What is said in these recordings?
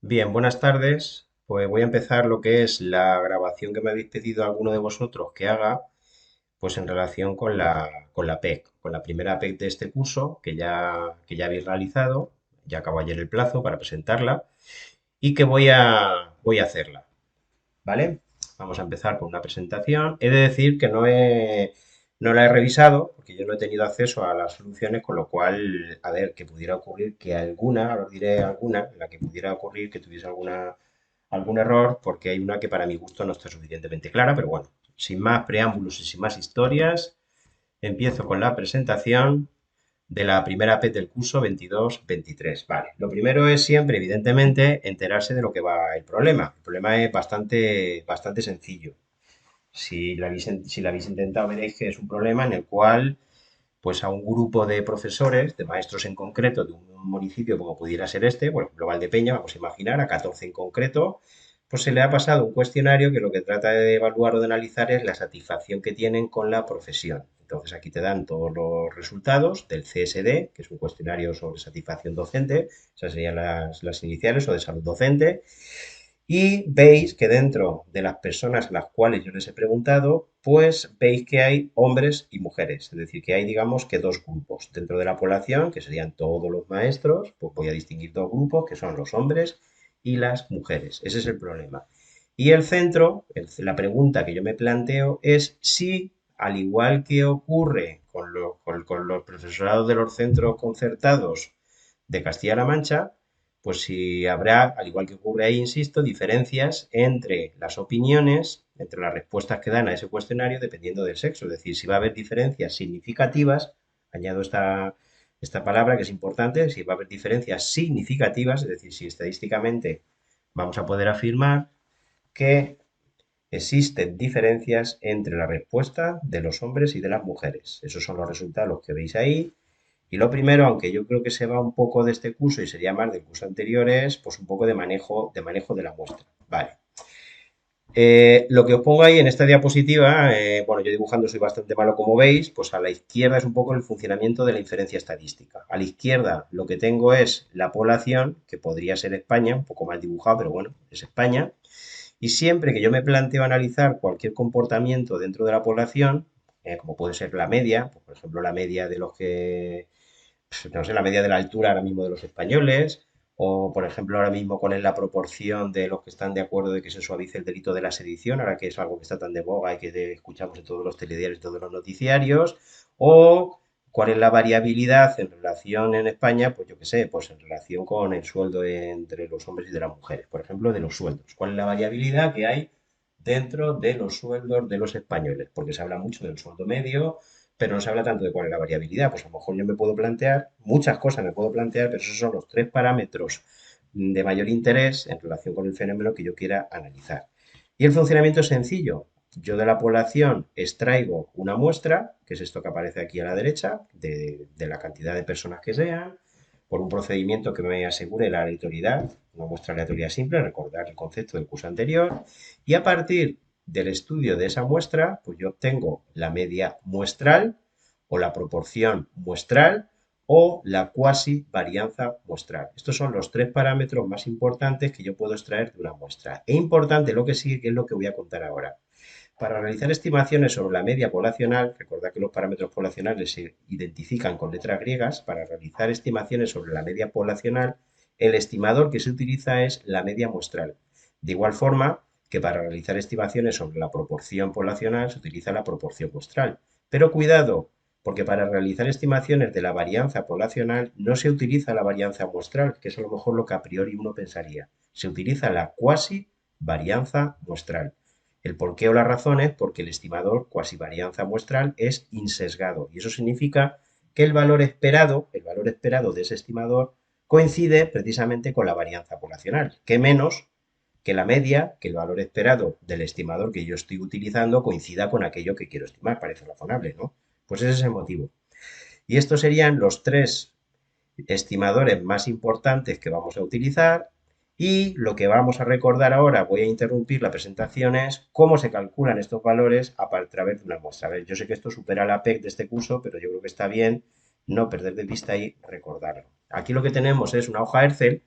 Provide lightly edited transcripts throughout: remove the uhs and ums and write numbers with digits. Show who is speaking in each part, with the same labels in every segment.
Speaker 1: Bien, buenas tardes. Pues voy a empezar lo que es la grabación que me habéis pedido alguno de vosotros que haga, pues en relación con la PEC, con la primera PEC de este curso que ya habéis realizado. Ya acabó ayer el plazo para presentarla y que voy a hacerla. ¿Vale? Vamos a empezar con una presentación. He de decir que no la he revisado porque yo no he tenido acceso a las soluciones, con lo cual, a ver, que pudiera ocurrir que alguna, ahora os diré alguna, en la que pudiera ocurrir que tuviese algún error, porque hay una que para mi gusto no está suficientemente clara, pero bueno, sin más preámbulos y sin más historias, empiezo con la presentación de la primera PET del curso 22-23. Vale, lo primero es siempre, evidentemente, enterarse de lo que va el problema. El problema es bastante sencillo. Si la habéis intentado, veréis que es un problema en el cual, pues a un grupo de profesores, de maestros en concreto, de un municipio como pudiera ser este, por ejemplo, Valdepeña, vamos a imaginar, a 14 en concreto, pues se le ha pasado un cuestionario que lo que trata de evaluar o de analizar es la satisfacción que tienen con la profesión. Entonces aquí te dan todos los resultados del CSD, que es un cuestionario sobre satisfacción docente, esas serían las iniciales, o de salud docente, y veis que dentro de las personas a las cuales yo les he preguntado, pues veis que hay hombres y mujeres. Es decir, que hay, digamos, que dos grupos. Dentro de la población, que serían todos los maestros, pues voy a distinguir dos grupos, que son los hombres y las mujeres. Ese es el problema. Y el centro, la pregunta que yo me planteo es si, al igual que ocurre con los profesorados de los centros concertados de Castilla-La Mancha, pues si habrá, al igual que ocurre ahí, insisto, diferencias entre las opiniones, entre las respuestas que dan a ese cuestionario, dependiendo del sexo. Es decir, si va a haber diferencias significativas, añado esta palabra que es importante, si va a haber diferencias significativas, es decir, si estadísticamente vamos a poder afirmar que existen diferencias entre la respuesta de los hombres y de las mujeres. Esos son los resultados que veis ahí. Y lo primero, aunque yo creo que se va un poco de este curso y sería más del curso anterior, es pues un poco de manejo de la muestra. Vale. Lo que os pongo ahí en esta diapositiva, bueno, yo dibujando soy bastante malo como veis, pues a la izquierda es un poco el funcionamiento de la inferencia estadística. A la izquierda lo que tengo es la población, que podría ser España, un poco mal dibujado, pero bueno, es España. Y siempre que yo me planteo analizar cualquier comportamiento dentro de la población, como puede ser la media, pues, por ejemplo, la media de los que no sé, la media de la altura ahora mismo de los españoles, o por ejemplo ahora mismo cuál es la proporción de los que están de acuerdo de que se suavice el delito de la sedición, ahora que es algo que está tan de boga y que escuchamos en todos los telediarios y todos los noticiarios, o cuál es la variabilidad en relación en España, pues yo qué sé, pues en relación con el sueldo entre los hombres y de las mujeres, por ejemplo, de los sueldos. ¿Cuál es la variabilidad que hay dentro de los sueldos de los españoles? Porque se habla mucho del sueldo medio, pero no se habla tanto de cuál es la variabilidad. Pues a lo mejor yo me puedo plantear, muchas cosas me puedo plantear, pero esos son los tres parámetros de mayor interés en relación con el fenómeno que yo quiera analizar. Y el funcionamiento es sencillo. Yo de la población extraigo una muestra, que es esto que aparece aquí a la derecha, de la cantidad de personas que sean, por un procedimiento que me asegure la aleatoriedad, una muestra aleatoria simple, recordar el concepto del curso anterior, y a partir del estudio de esa muestra, pues yo obtengo la media muestral o la proporción muestral o la cuasi varianza muestral. Estos son los tres parámetros más importantes que yo puedo extraer de una muestra. E importante lo que sigue, que es lo que voy a contar ahora. Para realizar estimaciones sobre la media poblacional, recordad que los parámetros poblacionales se identifican con letras griegas. Para realizar estimaciones sobre la media poblacional, el estimador que se utiliza es la media muestral. De igual forma que para realizar estimaciones sobre la proporción poblacional se utiliza la proporción muestral. Pero cuidado, porque para realizar estimaciones de la varianza poblacional no se utiliza la varianza muestral, que es a lo mejor lo que a priori uno pensaría. Se utiliza la cuasi varianza muestral. El porqué o la razón es porque el estimador cuasi varianza muestral es insesgado, y eso significa que el valor esperado de ese estimador coincide precisamente con la varianza poblacional, que menos que la media, que el valor esperado del estimador que yo estoy utilizando coincida con aquello que quiero estimar. Parece razonable, ¿no? Pues ese es el motivo. Y estos serían los tres estimadores más importantes que vamos a utilizar. Y lo que vamos a recordar ahora, voy a interrumpir la presentación, es cómo se calculan estos valores a través de una muestra. A ver, yo sé que esto supera la PEC de este curso, pero yo creo que está bien no perder de vista y recordarlo. Aquí lo que tenemos es una hoja Excel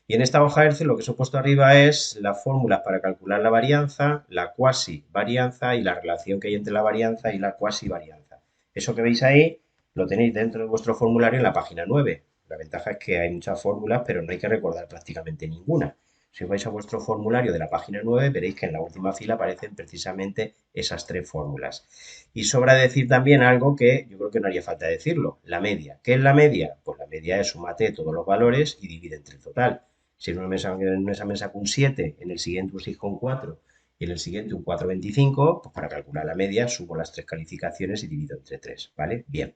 Speaker 1: Y en esta hoja Excel lo que os he puesto arriba es las fórmulas para calcular la varianza, la cuasi varianza y la relación que hay entre la varianza y la cuasi varianza. Eso que veis ahí lo tenéis dentro de vuestro formulario en la página 9. La ventaja es que hay muchas fórmulas, pero no hay que recordar prácticamente ninguna. Si os vais a vuestro formulario de la página 9, veréis que en la última fila aparecen precisamente esas tres fórmulas. Y sobra decir también algo que yo creo que no haría falta decirlo, la media. ¿Qué es la media? Pues la media es sumate todos los valores y divide entre el total. Si en esa mesa saco un 7, en el siguiente un 6,4 y en el siguiente un 4,25, pues para calcular la media sumo las tres calificaciones y divido entre 3, ¿vale? Bien.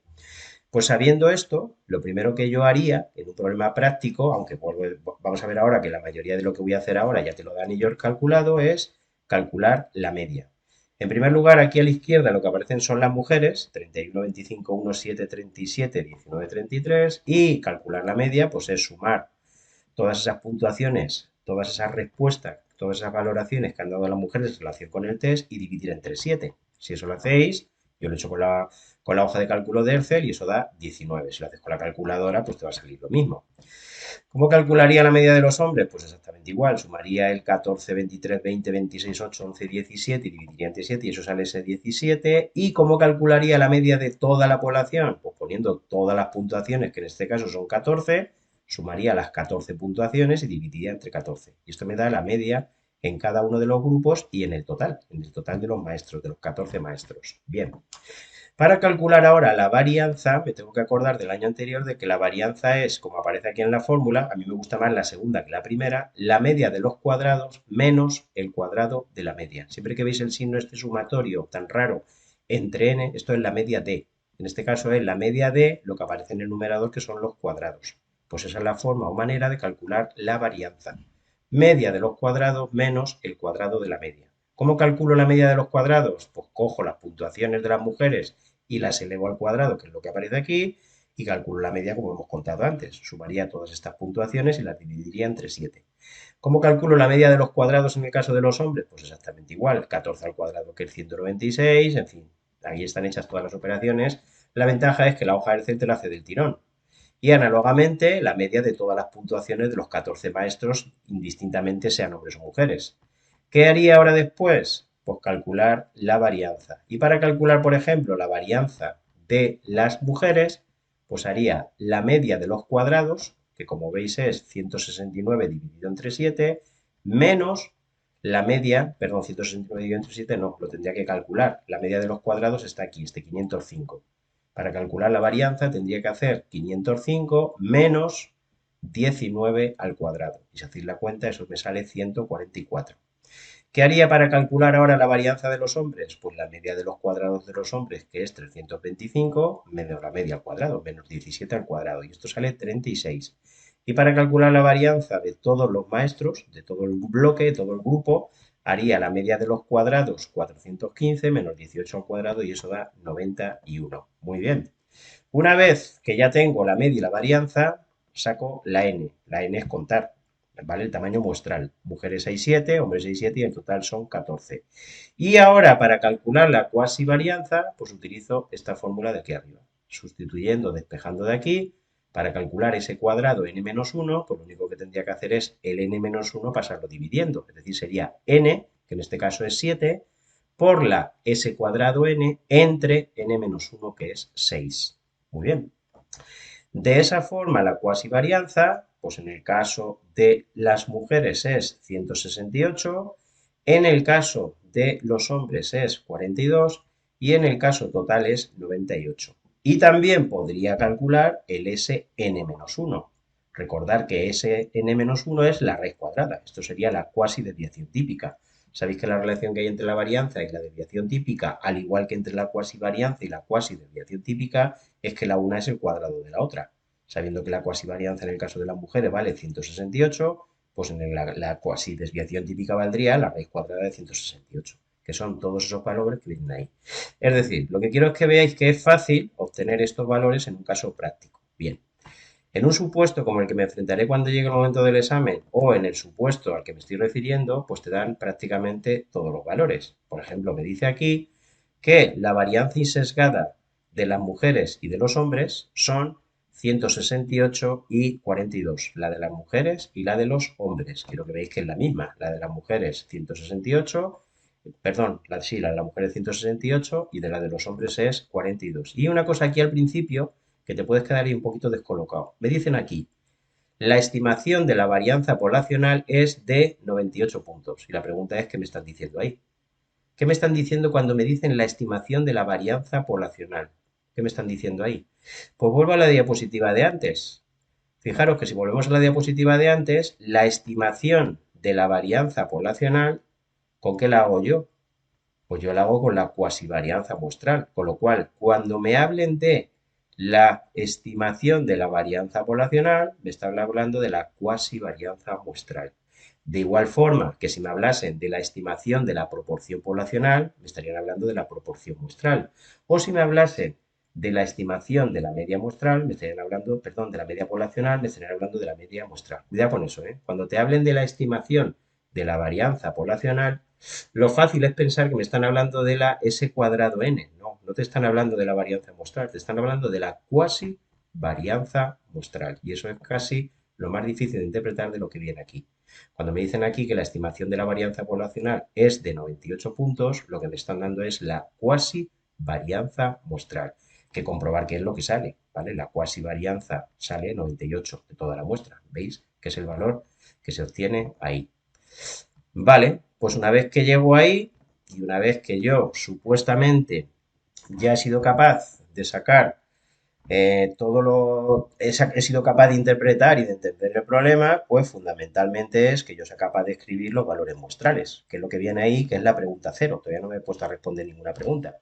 Speaker 1: Pues sabiendo esto, lo primero que yo haría en un problema práctico, aunque vamos a ver ahora que la mayoría de lo que voy a hacer ahora ya te lo dan ellos calculado, es calcular la media. En primer lugar, aquí a la izquierda lo que aparecen son las mujeres, 31, 25, 1, 7, 37, 19, 33, y calcular la media, pues es sumar todas esas puntuaciones, todas esas respuestas, todas esas valoraciones que han dado las mujeres en relación con el test y dividir entre 7. Si eso lo hacéis, yo lo he hecho con la hoja de cálculo de Excel y eso da 19. Si lo haces con la calculadora, pues te va a salir lo mismo. ¿Cómo calcularía la media de los hombres? Pues exactamente igual. Sumaría el 14, 23, 20, 26, 8, 11, 17 y dividiría entre 7 y eso sale ese 17. ¿Y cómo calcularía la media de toda la población? Pues poniendo todas las puntuaciones, que en este caso son 14, sumaría las 14 puntuaciones y dividiría entre 14. Y esto me da la media en cada uno de los grupos y en el total de los maestros, de los 14 maestros. Bien. Para calcular ahora la varianza, me tengo que acordar del año anterior de que la varianza es, como aparece aquí en la fórmula, a mí me gusta más la segunda que la primera, la media de los cuadrados menos el cuadrado de la media. Siempre que veis el signo este sumatorio tan raro entre n, esto es la media de. En este caso es la media de lo que aparece en el numerador, que son los cuadrados. Pues esa es la forma o manera de calcular la varianza. Media de los cuadrados menos el cuadrado de la media. ¿Cómo calculo la media de los cuadrados? Pues cojo las puntuaciones de las mujeres y las elevo al cuadrado, que es lo que aparece aquí, y calculo la media como hemos contado antes. Sumaría todas estas puntuaciones y las dividiría entre 7. ¿Cómo calculo la media de los cuadrados en el caso de los hombres? Pues exactamente igual, 14 al cuadrado que es 196, en fin, ahí están hechas todas las operaciones. La ventaja es que la hoja del centro la hace del tirón. Y análogamente, la media de todas las puntuaciones de los 14 maestros, indistintamente sean hombres o mujeres. ¿Qué haría ahora después? Pues calcular la varianza. Y para calcular, por ejemplo, la varianza de las mujeres, pues haría la media de los cuadrados, que como veis es 169 dividido entre 7, menos la media, perdón, 169 dividido entre 7 no, lo tendría que calcular. La media de los cuadrados está aquí, este 505. Para calcular la varianza tendría que hacer 505 menos 19 al cuadrado. Y si hacéis la cuenta, eso me sale 144. ¿Qué haría para calcular ahora la varianza de los hombres? Pues la media de los cuadrados de los hombres, que es 325, menos la media al cuadrado, menos 17 al cuadrado. Y esto sale 36. Y para calcular la varianza de todos los maestros, de todo el bloque, de todo el grupo, haría la media de los cuadrados, 415, menos 18 al cuadrado, y eso da 91. Muy bien. Una vez que ya tengo la media y la varianza, saco la n. La n es contar, ¿vale? El tamaño muestral. Mujeres hay 7, hombres hay 7 y en total son 14. Y ahora para calcular la cuasi varianza, pues utilizo esta fórmula de aquí arriba. Sustituyendo, despejando de aquí, para calcular ese cuadrado n-1, pues lo único que tendría que hacer es el n-1 pasarlo dividiendo. Es decir, sería n, que en este caso es 7, por la s cuadrado n entre n-1, que es 6. Muy bien. De esa forma, la cuasivarianza, pues en el caso de las mujeres es 168, en el caso de los hombres es 42 y en el caso total es 98. Y también podría calcular el Sn-1. Recordar que Sn-1 es la raíz cuadrada. Esto sería la cuasi desviación típica. Sabéis que la relación que hay entre la varianza y la desviación típica, al igual que entre la cuasivarianza y la cuasi desviación típica, es que la una es el cuadrado de la otra. Sabiendo que la cuasivarianza en el caso de las mujeres vale 168, pues en la cuasi desviación típica valdría la raíz cuadrada de 168, que son todos esos valores que vienen ahí. Es decir, lo que quiero es que veáis que es fácil obtener estos valores en un caso práctico. Bien, en un supuesto como el que me enfrentaré cuando llegue el momento del examen o en el supuesto al que me estoy refiriendo, pues te dan prácticamente todos los valores. Por ejemplo, me dice aquí que la varianza insesgada de las mujeres y de los hombres son 168 y 42, la de las mujeres y la de los hombres. Quiero que veáis que es la misma, la de las mujeres 168, perdón, sí, la de las mujeres 168 y de la de los hombres es 42. Y una cosa aquí al principio que te puedes quedar ahí un poquito descolocado. Me dicen aquí, la estimación de la varianza poblacional es de 98 puntos. Y la pregunta es, ¿qué me están diciendo ahí? ¿Qué me están diciendo cuando me dicen la estimación de la varianza poblacional? ¿Qué me están diciendo ahí? Pues vuelvo a la diapositiva de antes. Fijaros que si volvemos a la diapositiva de antes, la estimación de la varianza poblacional, ¿con qué la hago yo? Pues yo la hago con la cuasivarianza muestral. Con lo cual, cuando me hablen de la estimación de la varianza poblacional, me están hablando de la cuasivarianza muestral. De igual forma que si me hablasen de la estimación de la proporción poblacional, me estarían hablando de la proporción muestral. O si me hablasen de la estimación de la media muestral, me estarían hablando, perdón, de la media poblacional, me estarían hablando de la media muestral. Cuidado con eso, ¿eh? Cuando te hablen de la estimación de la varianza poblacional, lo fácil es pensar que me están hablando de la S cuadrado n. No, no te están hablando de la varianza muestral, te están hablando de la cuasi varianza muestral. Y eso es casi lo más difícil de interpretar de lo que viene aquí. Cuando me dicen aquí que la estimación de la varianza poblacional es de 98 puntos, lo que me están dando es la cuasi varianza muestral. Que comprobar qué es lo que sale, ¿vale? La cuasi varianza sale 98 de toda la muestra. ¿Veis? Que es el valor que se obtiene ahí. Vale, pues una vez que llego ahí y una vez que yo supuestamente ya he sido capaz de sacar he sido capaz de interpretar y de entender el problema, pues fundamentalmente es que yo sea capaz de escribir los valores muestrales, que es lo que viene ahí, que es la pregunta cero. Todavía no me he puesto a responder ninguna pregunta.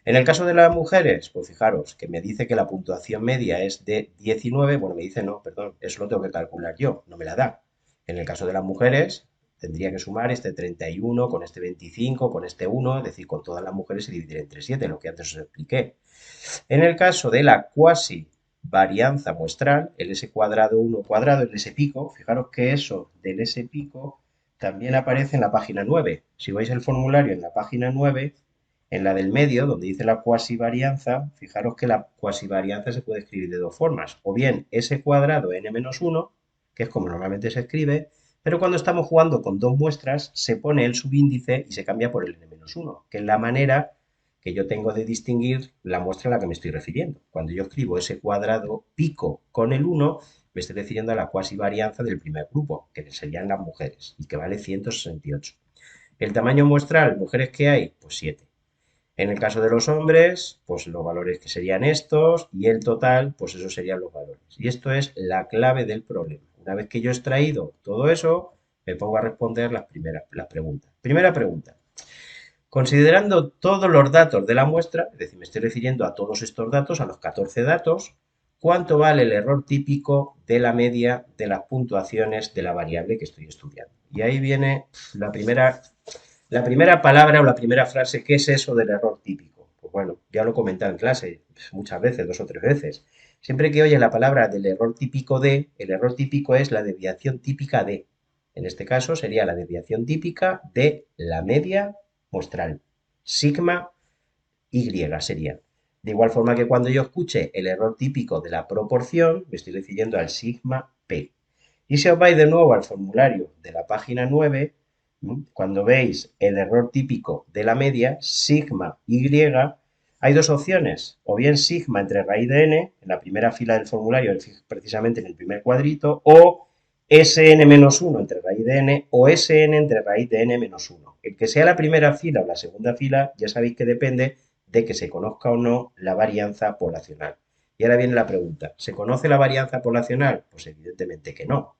Speaker 1: En el caso de las mujeres, pues fijaros que me dice que la puntuación media es de 19, bueno, me dice no, perdón, eso lo tengo que calcular yo, no me la da. En el caso de las mujeres, tendría que sumar este 31 con este 25, con este 1, es decir, con todas las mujeres se dividir entre 7, lo que antes os expliqué. En el caso de la cuasi varianza muestral, el S cuadrado 1 cuadrado, el S pico, fijaros que eso del S pico también aparece en la página 9. Si vais el formulario en la página 9, en la del medio, donde dice la cuasivarianza, fijaros que la cuasivarianza se puede escribir de dos formas. O bien S cuadrado n-1, que es como normalmente se escribe, pero cuando estamos jugando con dos muestras, se pone el subíndice y se cambia por el n-1, que es la manera que yo tengo de distinguir la muestra a la que me estoy refiriendo. Cuando yo escribo ese cuadrado pico con el 1, me estoy refiriendo a la cuasivarianza del primer grupo, que serían las mujeres, y que vale 168. El tamaño muestral, mujeres que hay, pues 7. En el caso de los hombres, pues los valores que serían estos, y el total, pues esos serían los valores. Y esto es la clave del problema. Una vez que yo he extraído todo eso, me pongo a responder las preguntas. Primera pregunta. Considerando todos los datos de la muestra, es decir, me estoy refiriendo a todos estos datos, a los 14 datos, ¿cuánto vale el error típico de la media de las puntuaciones de la variable que estoy estudiando? Y ahí viene la primera palabra o la primera frase. ¿Qué es eso del error típico? Pues bueno, ya lo he comentado en clase muchas veces, 2 o 3 veces. Siempre que oye la palabra del error típico de, el error típico es la desviación típica de. En este caso sería la desviación típica de la media muestral. Sigma Y sería. De igual forma que cuando yo escuche el error típico de la proporción, me estoy refiriendo al sigma P. Y si os vais de nuevo al formulario de la página 9, cuando veis el error típico de la media, sigma Y, hay dos opciones, o bien sigma entre raíz de n, en la primera fila del formulario, precisamente en el primer cuadrito, o Sn-1 entre raíz de n, o Sn entre raíz de n-1. El que sea la primera fila o la segunda fila, ya sabéis que depende de que se conozca o no la varianza poblacional. Y ahora viene la pregunta, ¿se conoce la varianza poblacional? Pues evidentemente que no.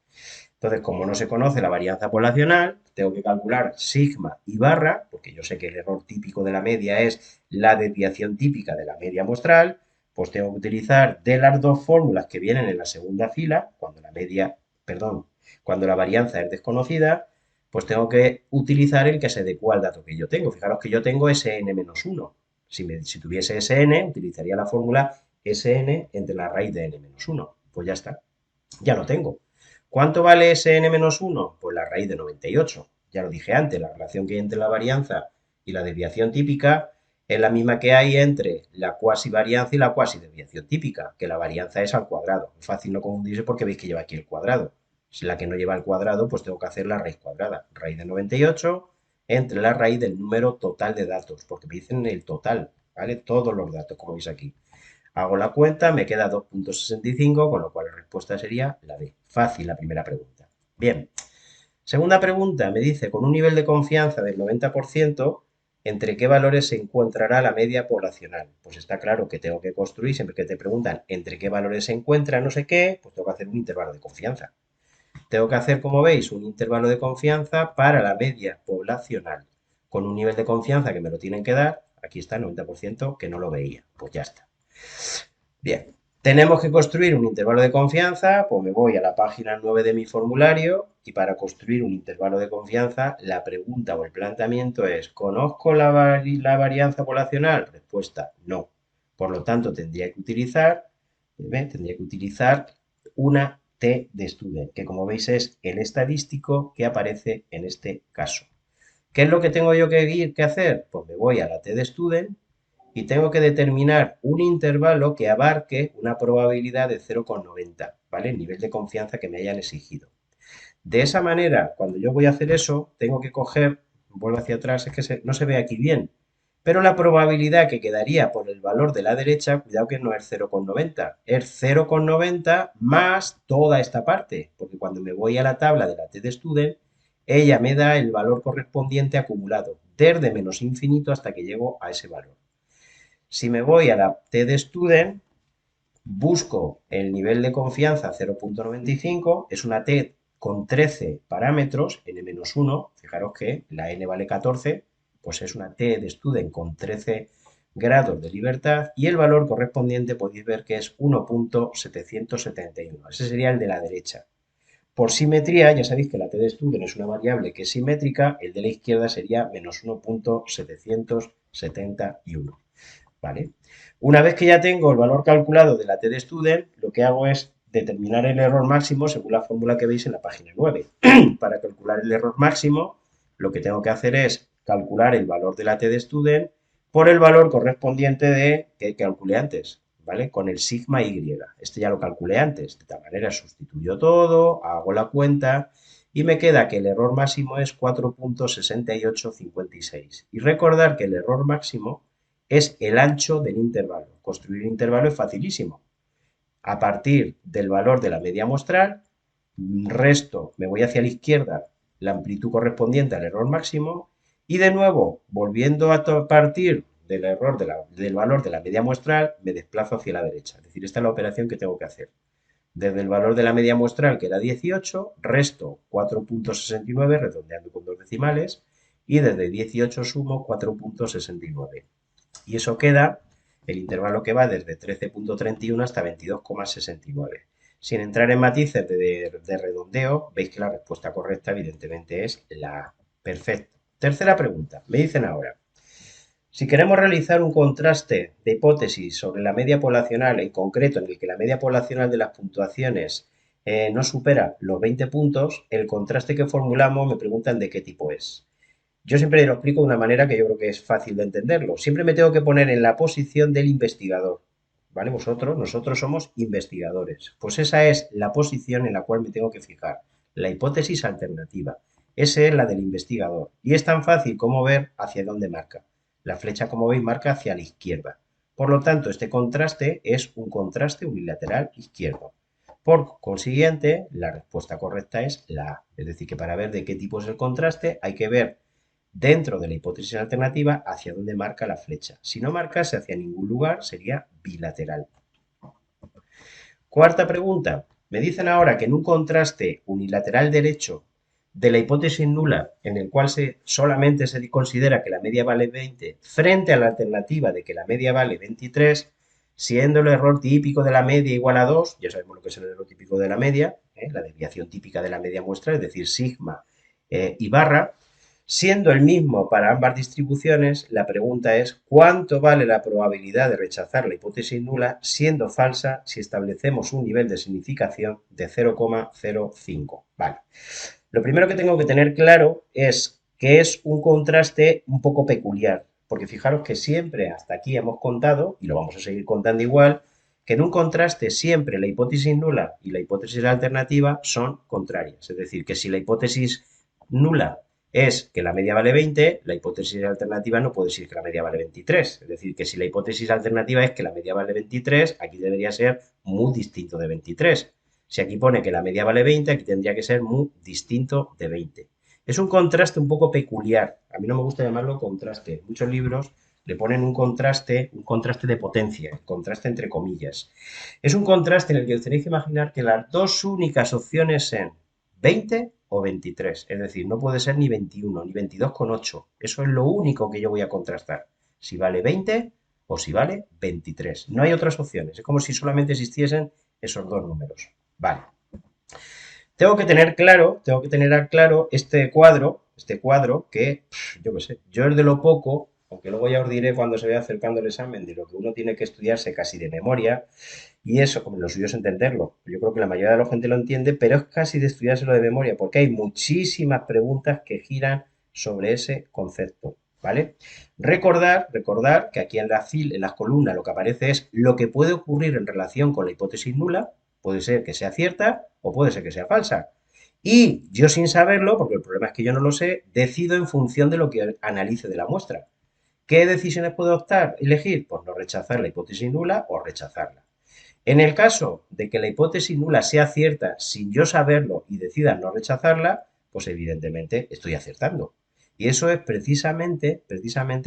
Speaker 1: Entonces, como no se conoce la varianza poblacional, tengo que calcular sigma y barra, porque yo sé que el error típico de la media es la desviación típica de la media muestral, pues tengo que utilizar de las dos fórmulas que vienen en la segunda fila, cuando la varianza es desconocida, pues tengo que utilizar el que se adecua al dato que yo tengo. Fijaros que yo tengo Sn-1. Si tuviese Sn, utilizaría la fórmula Sn entre la raíz de n-1. Pues ya está, ya lo tengo. ¿Cuánto vale Sn-1? Pues la raíz de 98. Ya lo dije antes, la relación que hay entre la varianza y la desviación típica Es la misma que hay entre la cuasi varianza y la cuasi desviación típica, que la varianza es al cuadrado. Es fácil no confundirse porque veis que lleva aquí el cuadrado. Si la que no lleva el cuadrado, pues tengo que hacer la raíz cuadrada. Raíz de 98 entre la raíz del número total de datos, porque me dicen el total, ¿vale? Todos los datos, como veis aquí. Hago la cuenta, me queda 2,65, con lo cual la respuesta sería la D. Fácil la primera pregunta. Bien. Segunda pregunta, me dice, con un nivel de confianza del 90%, ¿entre qué valores se encontrará la media poblacional? Pues está claro que tengo que construir, siempre que te preguntan entre qué valores se encuentra no sé qué, pues tengo que hacer un intervalo de confianza. Tengo que hacer, como veis, un intervalo de confianza para la media poblacional, con un nivel de confianza que me lo tienen que dar, aquí está el 90% que no lo veía, pues ya está. Bien, tenemos que construir un intervalo de confianza, pues me voy a la página 9 de mi formulario y para construir un intervalo de confianza, la pregunta o el planteamiento es, ¿conozco la varianza poblacional? Respuesta, no. Por lo tanto, tendría que utilizar una T de student, que como veis es el estadístico que aparece en este caso. ¿Qué es lo que tengo yo que hacer? Pues me voy a la T de student y tengo que determinar un intervalo que abarque una probabilidad de 0,90, ¿vale? El nivel de confianza que me hayan exigido. De esa manera, cuando yo voy a hacer eso, tengo que coger, vuelvo hacia atrás, es que no se ve aquí bien, pero la probabilidad que quedaría por el valor de la derecha, cuidado que no es 0,90, es 0,90 más toda esta parte, porque cuando me voy a la tabla de la T de Student, ella me da el valor correspondiente acumulado, desde menos infinito hasta que llego a ese valor. Si me voy a la T de Student, busco el nivel de confianza 0,95, es una T con 13 parámetros, n-1, fijaros que la n vale 14, pues es una T de Student con 13 grados de libertad y el valor correspondiente podéis ver que es 1,771. Ese sería el de la derecha. Por simetría, ya sabéis que la T de Student es una variable que es simétrica, el de la izquierda sería menos 1,771. ¿Vale? Una vez que ya tengo el valor calculado de la T de Student, lo que hago es determinar el error máximo según la fórmula que veis en la página 9. Para calcular el error máximo, lo que tengo que hacer es calcular el valor de la T de Student por el valor correspondiente de que calculé antes, ¿vale? Con el sigma y. Este ya lo calculé antes. De esta manera sustituyo todo, hago la cuenta y me queda que el error máximo es 4,6856. Y recordar que el error máximo es el ancho del intervalo. Construir un intervalo es facilísimo. A partir del valor de la media muestral, resto, me voy hacia la izquierda, la amplitud correspondiente al error máximo, y de nuevo, volviendo a partir del valor de la media muestral, me desplazo hacia la derecha. Es decir, esta es la operación que tengo que hacer. Desde el valor de la media muestral, que era 18, resto 4,69, redondeando con dos decimales, y desde 18 sumo 4,69. Y eso queda el intervalo que va desde 13,31 hasta 22,69. Sin entrar en matices de redondeo, veis que la respuesta correcta evidentemente es la A. Perfecto. Tercera pregunta. Me dicen ahora, si queremos realizar un contraste de hipótesis sobre la media poblacional, en concreto en el que la media poblacional de las puntuaciones no supera los 20 puntos, el contraste que formulamos me preguntan de qué tipo es. Yo siempre lo explico de una manera que yo creo que es fácil de entenderlo. Siempre me tengo que poner en la posición del investigador. ¿Vale? Nosotros somos investigadores. Pues esa es la posición en la cual me tengo que fijar. La hipótesis alternativa. Esa es la del investigador. Y es tan fácil como ver hacia dónde marca. La flecha, como veis, marca hacia la izquierda. Por lo tanto, este contraste es un contraste unilateral izquierdo. Por consiguiente, la respuesta correcta es la A. Es decir, que para ver de qué tipo es el contraste hay que ver dentro de la hipótesis alternativa hacia dónde marca la flecha. Si no marcase hacia ningún lugar, sería bilateral. Cuarta pregunta. Me dicen ahora que en un contraste unilateral derecho de la hipótesis nula, en el cual solamente se considera que la media vale 20, frente a la alternativa de que la media vale 23, siendo el error típico de la media igual a 2, ya sabemos lo que es el error típico de la media, la desviación típica de la media muestra, es decir, sigma y barra, siendo el mismo para ambas distribuciones, la pregunta es ¿cuánto vale la probabilidad de rechazar la hipótesis nula siendo falsa si establecemos un nivel de significación de 0,05? Vale. Lo primero que tengo que tener claro es que es un contraste un poco peculiar. Porque fijaros que siempre hasta aquí hemos contado, y lo vamos a seguir contando igual, que en un contraste siempre la hipótesis nula y la hipótesis alternativa son contrarias. Es decir, que si la hipótesis nula es que la media vale 20, la hipótesis alternativa no puede decir que la media vale 23. Es decir, que si la hipótesis alternativa es que la media vale 23, aquí debería ser muy distinto de 23. Si aquí pone que la media vale 20, aquí tendría que ser muy distinto de 20. Es un contraste un poco peculiar. A mí no me gusta llamarlo contraste. Muchos libros le ponen un contraste de potencia, contraste entre comillas. Es un contraste en el que os tenéis que imaginar que las dos únicas opciones son 20 o 23. Es decir, no puede ser ni 21 ni 22,8. Eso es lo único que yo voy a contrastar. Si vale 20 o si vale 23. No hay otras opciones. Es como si solamente existiesen esos dos números. Vale. Tengo que tener claro este cuadro que, yo qué sé, yo es de lo poco, aunque luego ya os diré cuando se vaya acercando el examen, de lo que uno tiene que estudiarse casi de memoria, y eso, como lo suyo es entenderlo. Yo creo que la mayoría de la gente lo entiende, pero es casi de estudiárselo de memoria, porque hay muchísimas preguntas que giran sobre ese concepto, ¿vale? Recordar que aquí en las columnas lo que aparece es lo que puede ocurrir en relación con la hipótesis nula, puede ser que sea cierta o puede ser que sea falsa. Y yo sin saberlo, porque el problema es que yo no lo sé, decido en función de lo que analice de la muestra. ¿Qué decisiones puedo elegir? Pues no rechazar la hipótesis nula o rechazarla. En el caso de que la hipótesis nula sea cierta sin yo saberlo y decida no rechazarla, pues evidentemente estoy acertando. Y eso es precisamente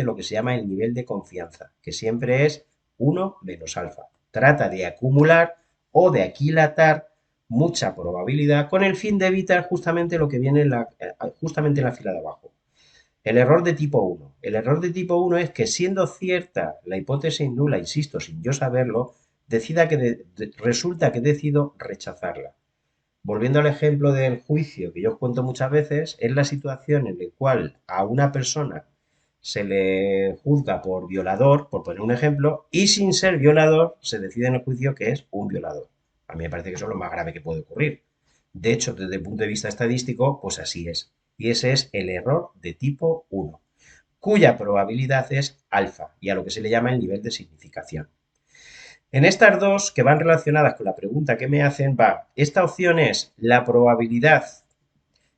Speaker 1: lo que se llama el nivel de confianza, que siempre es 1 menos alfa. Trata de acumular o de aquilatar mucha probabilidad con el fin de evitar justamente lo que viene justamente en la fila de abajo. El error de tipo 1. El error de tipo 1 es que siendo cierta la hipótesis nula, insisto, sin yo saberlo, resulta que decido rechazarla. Volviendo al ejemplo del juicio que yo os cuento muchas veces, es la situación en la cual a una persona se le juzga por violador, por poner un ejemplo, y sin ser violador se decide en el juicio que es un violador. A mí me parece que eso es lo más grave que puede ocurrir. De hecho, desde el punto de vista estadístico, pues así es. Y ese es el error de tipo 1, cuya probabilidad es alfa y a lo que se le llama el nivel de significación. En estas dos que van relacionadas con la pregunta que me hacen, esta opción es la probabilidad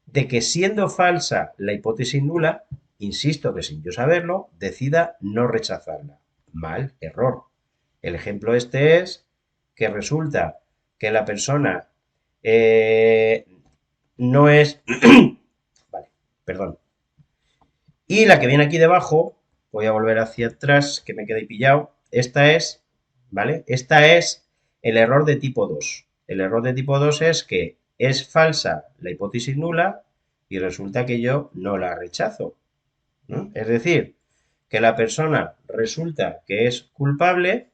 Speaker 1: de que siendo falsa la hipótesis nula, insisto que sin yo saberlo, decida no rechazarla. Mal, error. El ejemplo este es que resulta que la persona no es... vale, perdón. Y la que viene aquí debajo, voy a volver hacia atrás, que me quedé pillado. Esta es, ¿vale? Esta es el error de tipo 2. El error de tipo 2 es que es falsa la hipótesis nula y resulta que yo no la rechazo, ¿no? Es decir, que la persona resulta que es culpable,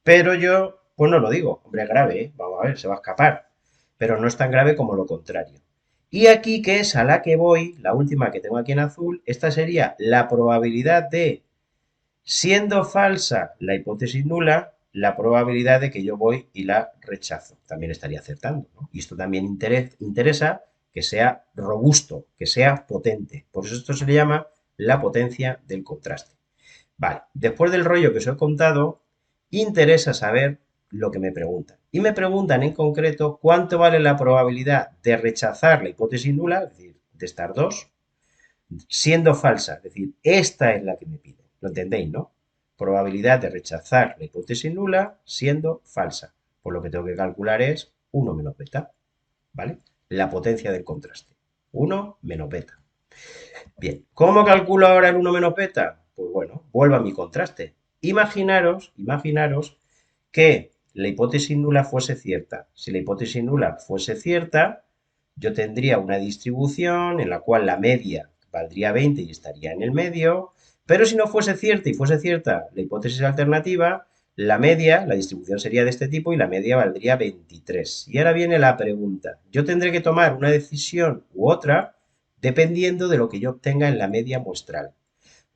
Speaker 1: pero yo, pues no lo digo. Hombre, es grave, ¿eh? Vamos a ver, se va a escapar. Pero no es tan grave como lo contrario. Y aquí, que es a la que voy, la última que tengo aquí en azul, esta sería la probabilidad de, siendo falsa la hipótesis nula, la probabilidad de que yo voy y la rechazo. También estaría acertando, ¿no? Y esto también interesa que sea robusto, que sea potente. Por eso esto se le llama la potencia del contraste. Vale, después del rollo que os he contado, interesa saber lo que me preguntan. Y me preguntan en concreto cuánto vale la probabilidad de rechazar la hipótesis nula, es decir, de estas dos, siendo falsa. Es decir, esta es la que me piden. ¿Lo entendéis, no? Probabilidad de rechazar la hipótesis nula siendo falsa. Pues lo que tengo que calcular es 1 menos beta. ¿Vale? La potencia del contraste. 1 menos beta. Bien, ¿cómo calculo ahora el 1 menos beta? Pues bueno, vuelvo a mi contraste. Imaginaros que la hipótesis nula fuese cierta. Si la hipótesis nula fuese cierta, yo tendría una distribución en la cual la media valdría 20 y estaría en el medio, pero si no fuese cierta y fuese cierta la hipótesis alternativa, la media, la distribución sería de este tipo y la media valdría 23. Y ahora viene la pregunta. Yo tendré que tomar una decisión u otra dependiendo de lo que yo obtenga en la media muestral.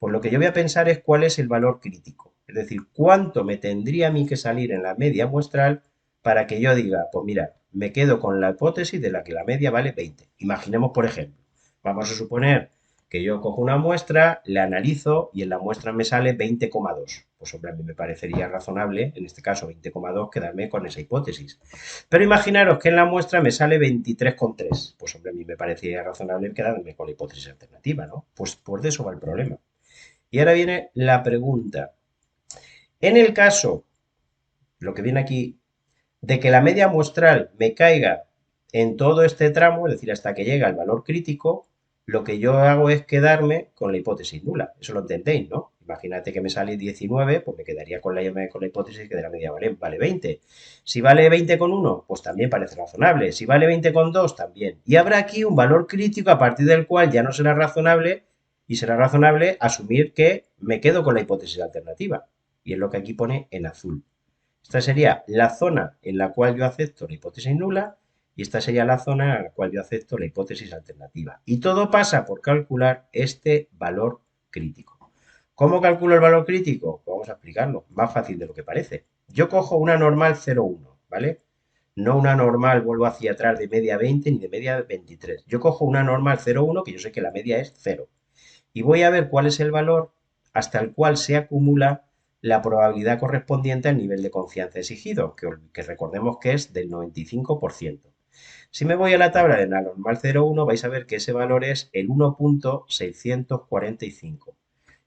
Speaker 1: Pues lo que yo voy a pensar es cuál es el valor crítico, es decir, cuánto me tendría a mí que salir en la media muestral para que yo diga, pues mira, me quedo con la hipótesis de la que la media vale 20. Imaginemos, por ejemplo, vamos a suponer que yo cojo una muestra, la analizo y en la muestra me sale 20,2. Pues hombre, a mí me parecería razonable, en este caso 20,2, quedarme con esa hipótesis. Pero imaginaros que en la muestra me sale 23,3. Pues hombre, a mí me parecería razonable quedarme con la hipótesis alternativa, ¿no? Pues de eso va el problema. Y ahora viene la pregunta. En el caso, lo que viene aquí, de que la media muestral me caiga en todo este tramo, es decir, hasta que llega al valor crítico, lo que yo hago es quedarme con la hipótesis nula. Eso lo entendéis, ¿no? Imagínate que me sale 19, pues me quedaría con la hipótesis que de la media vale 20. Si vale 20,1, pues también parece razonable. Si vale 20,2, también. Y habrá aquí un valor crítico a partir del cual ya no será razonable y será razonable asumir que me quedo con la hipótesis alternativa. Y es lo que aquí pone en azul. Esta sería la zona en la cual yo acepto la hipótesis nula y esta sería la zona en la cual yo acepto la hipótesis alternativa. Y todo pasa por calcular este valor crítico. ¿Cómo calculo el valor crítico? Pues vamos a explicarlo, más fácil de lo que parece. Yo cojo una normal 0,1, ¿vale? No una normal, vuelvo hacia atrás, de media 20 ni de media 23. Yo cojo una normal 0,1, que yo sé que la media es 0. Y voy a ver cuál es el valor hasta el cual se acumula la probabilidad correspondiente al nivel de confianza exigido, que recordemos que es del 95%. Si me voy a la tabla de la normal 0,1, vais a ver que ese valor es el 1,645.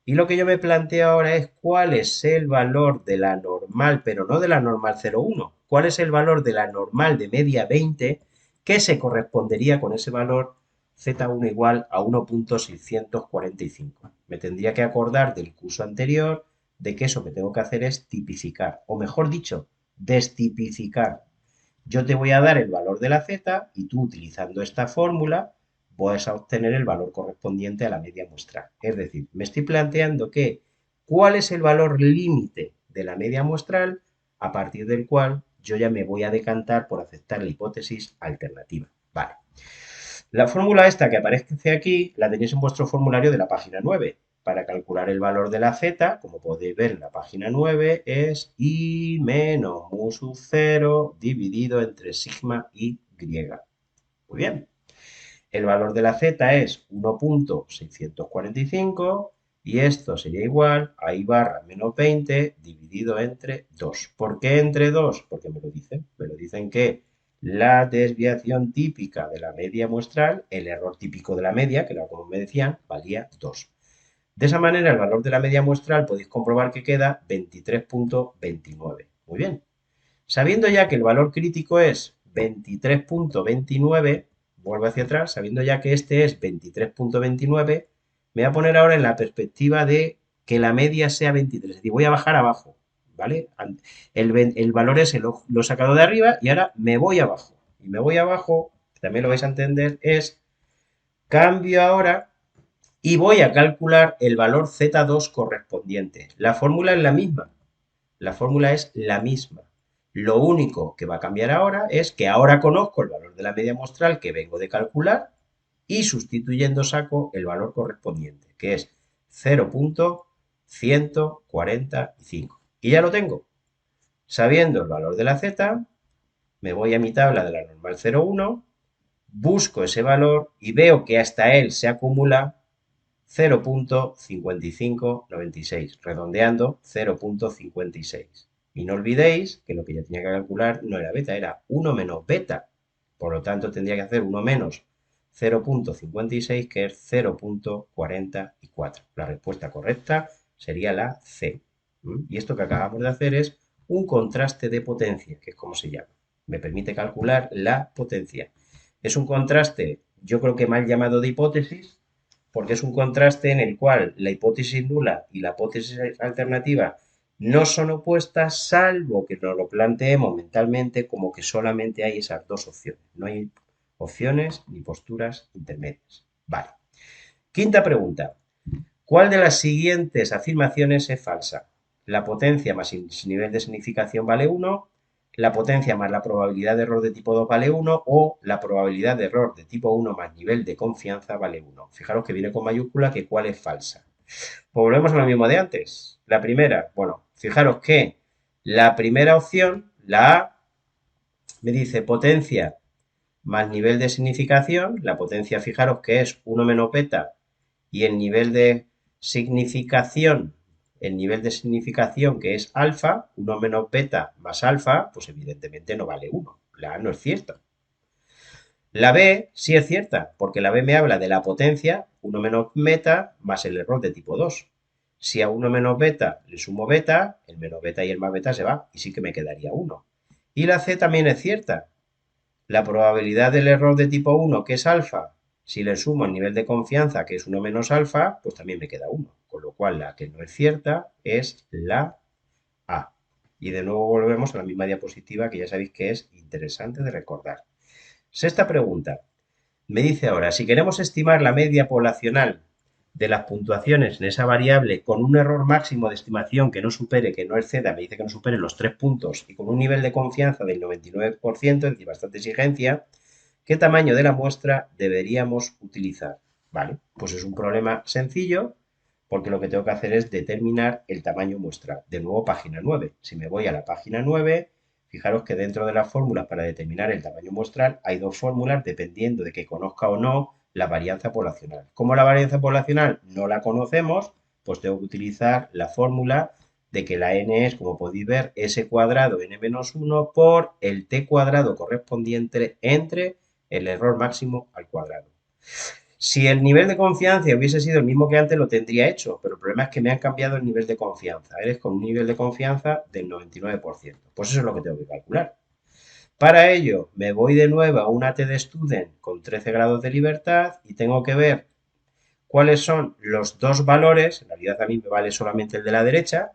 Speaker 1: Y lo que yo me planteo ahora es cuál es el valor de la normal, pero no de la normal 0,1. ¿Cuál es el valor de la normal de media 20 que se correspondería con ese valor Z1 igual a 1,645? Me tendría que acordar del curso anterior de que eso que tengo que hacer es tipificar, o mejor dicho, destipificar. Yo te voy a dar el valor de la Z y tú utilizando esta fórmula vas a obtener el valor correspondiente a la media muestral. Es decir, me estoy planteando que cuál es el valor límite de la media muestral a partir del cual yo ya me voy a decantar por aceptar la hipótesis alternativa. Vale. La fórmula esta que aparece aquí la tenéis en vuestro formulario de la página 9. Para calcular el valor de la z, como podéis ver en la página 9, es I menos mu sub 0 dividido entre sigma y griega. Muy bien. El valor de la z es 1,645 y esto sería igual a I barra menos 20 dividido entre 2. ¿Por qué entre 2? Porque me lo dicen. Me lo dicen que la desviación típica de la media muestral, el error típico de la media, que era como me decían, valía 2. De esa manera, el valor de la media muestral podéis comprobar que queda 23,29. Muy bien. Sabiendo ya que el valor crítico es 23,29, vuelvo hacia atrás, sabiendo ya que este es 23,29, me voy a poner ahora en la perspectiva de que la media sea 23, es decir, voy a bajar abajo, ¿vale? El valor ese lo he sacado de arriba y ahora me voy abajo. Y me voy abajo, también lo vais a entender, es cambio ahora y voy a calcular el valor Z2 correspondiente. La fórmula es la misma, la fórmula es la misma. Lo único que va a cambiar ahora es que ahora conozco el valor de la media muestral que vengo de calcular y sustituyendo saco el valor correspondiente, que es 0,145. Y ya lo tengo. Sabiendo el valor de la z, me voy a mi tabla de la normal 0,1, busco ese valor y veo que hasta él se acumula 0,5596, redondeando 0,56. Y no olvidéis que lo que yo tenía que calcular no era beta, era 1 menos beta. Por lo tanto, tendría que hacer 1 menos 0,56, que es 0,44. La respuesta correcta sería la C. Y esto que acabamos de hacer es un contraste de potencia, que es como se llama. Me permite calcular la potencia. Es un contraste, yo creo que mal llamado de hipótesis, porque es un contraste en el cual la hipótesis nula y la hipótesis alternativa no son opuestas, salvo que nos lo planteemos mentalmente como que solamente hay esas dos opciones. No hay opciones ni posturas intermedias. Vale. Quinta pregunta. ¿Cuál de las siguientes afirmaciones es falsa? La potencia más nivel de significación vale 1, la potencia más la probabilidad de error de tipo 2 vale 1 o la probabilidad de error de tipo 1 más nivel de confianza vale 1. Fijaros que viene con mayúscula que cuál es falsa. Pues volvemos a lo mismo de antes. La primera, bueno, fijaros que la primera opción, la A, me dice potencia más nivel de significación. La potencia, fijaros que es 1 menos beta Y el nivel de significación que es alfa, 1 menos beta más alfa, pues evidentemente no vale 1. La A no es cierta. La B sí es cierta, porque la B me habla de la potencia, 1 menos beta más el error de tipo 2. Si a 1 menos beta le sumo beta, el menos beta y el más beta se va, y sí que me quedaría 1. Y la C también es cierta. La probabilidad del error de tipo 1, que es alfa, si le sumo el nivel de confianza, que es 1 menos alfa, pues también me queda 1. Con lo cual la que no es cierta es la A. Y de nuevo volvemos a la misma diapositiva que ya sabéis que es interesante de recordar. Sexta pregunta. Me dice ahora, si queremos estimar la media poblacional de las puntuaciones en esa variable con un error máximo de estimación que no supere, que no exceda, me dice que no supere los 3 puntos y con un nivel de confianza del 99%, es decir, bastante exigencia, ¿qué tamaño de la muestra deberíamos utilizar? Vale, pues es un problema sencillo porque lo que tengo que hacer es determinar el tamaño muestral. De nuevo, página 9. Si me voy a la página 9, fijaros que dentro de las fórmulas para determinar el tamaño muestral hay dos fórmulas dependiendo de que conozca o no la varianza poblacional. Como la varianza poblacional no la conocemos, pues tengo que utilizar la fórmula de que la n es, como podéis ver, s cuadrado n menos 1 por el t cuadrado correspondiente entre el error máximo al cuadrado. Si el nivel de confianza hubiese sido el mismo que antes, lo tendría hecho, pero el problema es que me han cambiado el nivel de confianza. Eres con un nivel de confianza del 99%. Pues eso es lo que tengo que calcular. Para ello, me voy de nuevo a una T de Student con 13 grados de libertad y tengo que ver cuáles son los dos valores, en realidad a mí me vale solamente el de la derecha,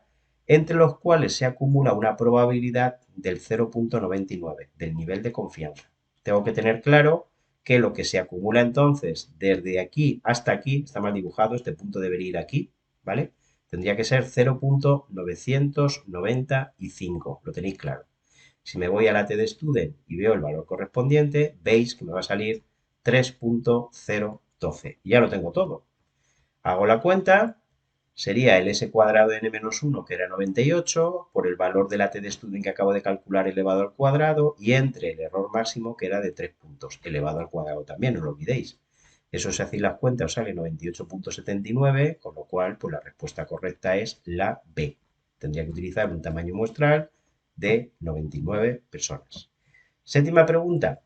Speaker 1: entre los cuales se acumula una probabilidad del 0,99 del nivel de confianza. Tengo que tener claro que lo que se acumula entonces desde aquí hasta aquí, está mal dibujado, este punto debería ir aquí, ¿vale? Tendría que ser 0,995, lo tenéis claro. Si me voy a la T de Student y veo el valor correspondiente, veis que me va a salir 3,012. Y ya lo tengo todo. Hago la cuenta, sería el s cuadrado de n menos 1, que era 98, por el valor de la t de Student que acabo de calcular elevado al cuadrado, y entre el error máximo, que era de 3 puntos, elevado al cuadrado también, no lo olvidéis. Eso, si hacéis las cuentas, os sale 98,79, con lo cual, pues la respuesta correcta es la B. Tendría que utilizar un tamaño muestral de 99 personas. Séptima pregunta.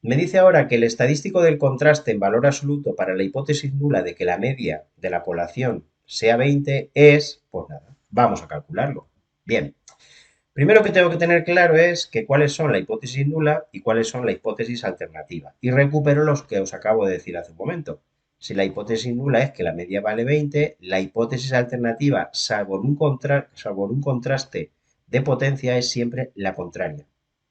Speaker 1: Me dice ahora que el estadístico del contraste en valor absoluto para la hipótesis nula de que la media de la población sea 20 es, pues nada, vamos a calcularlo. Bien, primero que tengo que tener claro es que cuáles son la hipótesis nula y cuáles son la hipótesis alternativa. Y recupero los que os acabo de decir hace un momento. Si la hipótesis nula es que la media vale 20, la hipótesis alternativa, salvo en un contraste de potencia, es siempre la contraria.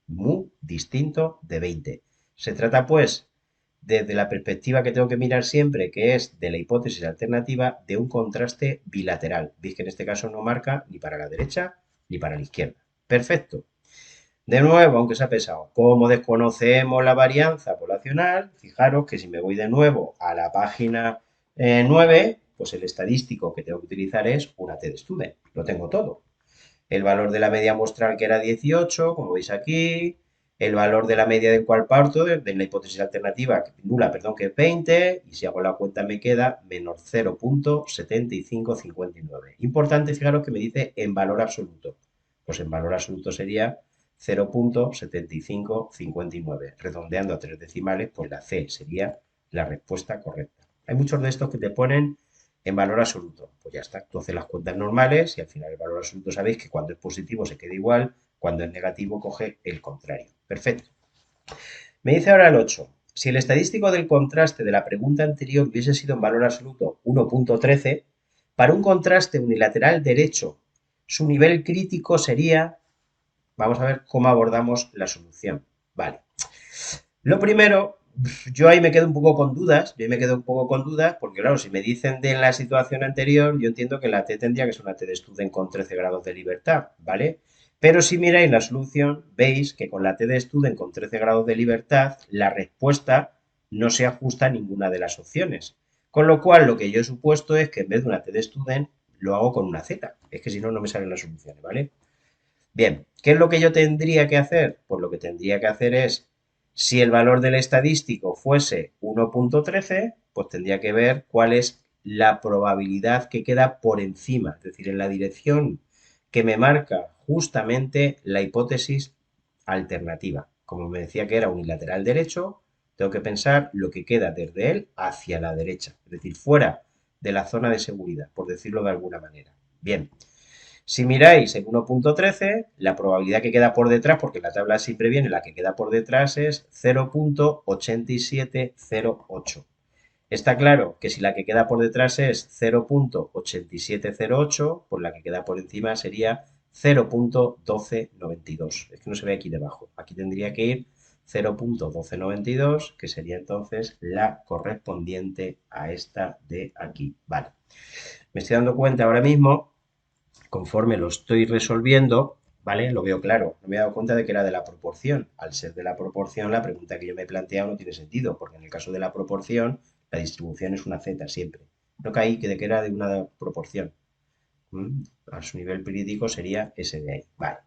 Speaker 1: Muy distinto de 20. Se trata, pues, desde la perspectiva que tengo que mirar siempre, que es de la hipótesis alternativa, de un contraste bilateral. Veis que en este caso no marca ni para la derecha ni para la izquierda. Perfecto. De nuevo, aunque se ha pesado, como desconocemos la varianza poblacional, fijaros que si me voy de nuevo a la página 9, pues el estadístico que tengo que utilizar es una T de Student. Lo tengo todo. El valor de la media muestral, que era 18, como veis aquí, el valor de la media del cual parto, de la hipótesis alternativa nula, perdón, que es 20, y si hago la cuenta me queda menos 0,7559. Importante, fijaros que me dice en valor absoluto. Pues en valor absoluto sería 0,7559. Redondeando a tres decimales, pues la C sería la respuesta correcta. Hay muchos de estos que te ponen en valor absoluto. Pues ya está, tú haces las cuentas normales y al final el valor absoluto sabéis que cuando es positivo se queda igual, cuando es negativo coge el contrario. Perfecto. Me dice ahora el 8. Si el estadístico del contraste de la pregunta anterior hubiese sido en valor absoluto 1,13, para un contraste unilateral derecho, su nivel crítico sería, vamos a ver cómo abordamos la solución. Vale. Lo primero, yo ahí me quedo un poco con dudas, porque claro, si me dicen de la situación anterior, yo entiendo que la T tendría que ser una T de Student con 13 grados de libertad, ¿vale? Pero si miráis la solución, veis que con la T de Student con 13 grados de libertad, la respuesta no se ajusta a ninguna de las opciones. Con lo cual, lo que yo he supuesto es que en vez de una T de Student, lo hago con una Z. Es que si no, no me salen las soluciones, ¿vale? Bien, ¿qué es lo que yo tendría que hacer? Pues lo que tendría que hacer es, si el valor del estadístico fuese 1,13, pues tendría que ver cuál es la probabilidad que queda por encima, es decir, en la dirección que me marca justamente la hipótesis alternativa. Como me decía que era unilateral derecho, tengo que pensar lo que queda desde él hacia la derecha, es decir, fuera de la zona de seguridad, por decirlo de alguna manera. Bien, si miráis en 1.13, la probabilidad que queda por detrás, porque en la tabla siempre viene la que queda por detrás, es 0.8708. Está claro que si la que queda por detrás es 0.8708, pues la que queda por encima sería 0.1292. Es que no se ve aquí debajo. Aquí tendría que ir 0.1292, que sería entonces la correspondiente a esta de aquí. Vale. Me estoy dando cuenta ahora mismo, conforme lo estoy resolviendo, ¿vale? Lo veo claro. No me he dado cuenta de que era de la proporción. Al ser de la proporción, la pregunta que yo me he planteado no tiene sentido, porque en el caso de la proporción, la distribución es una z siempre. No caí que de que era de una proporción. A su nivel periódico sería ese de ahí. Vale.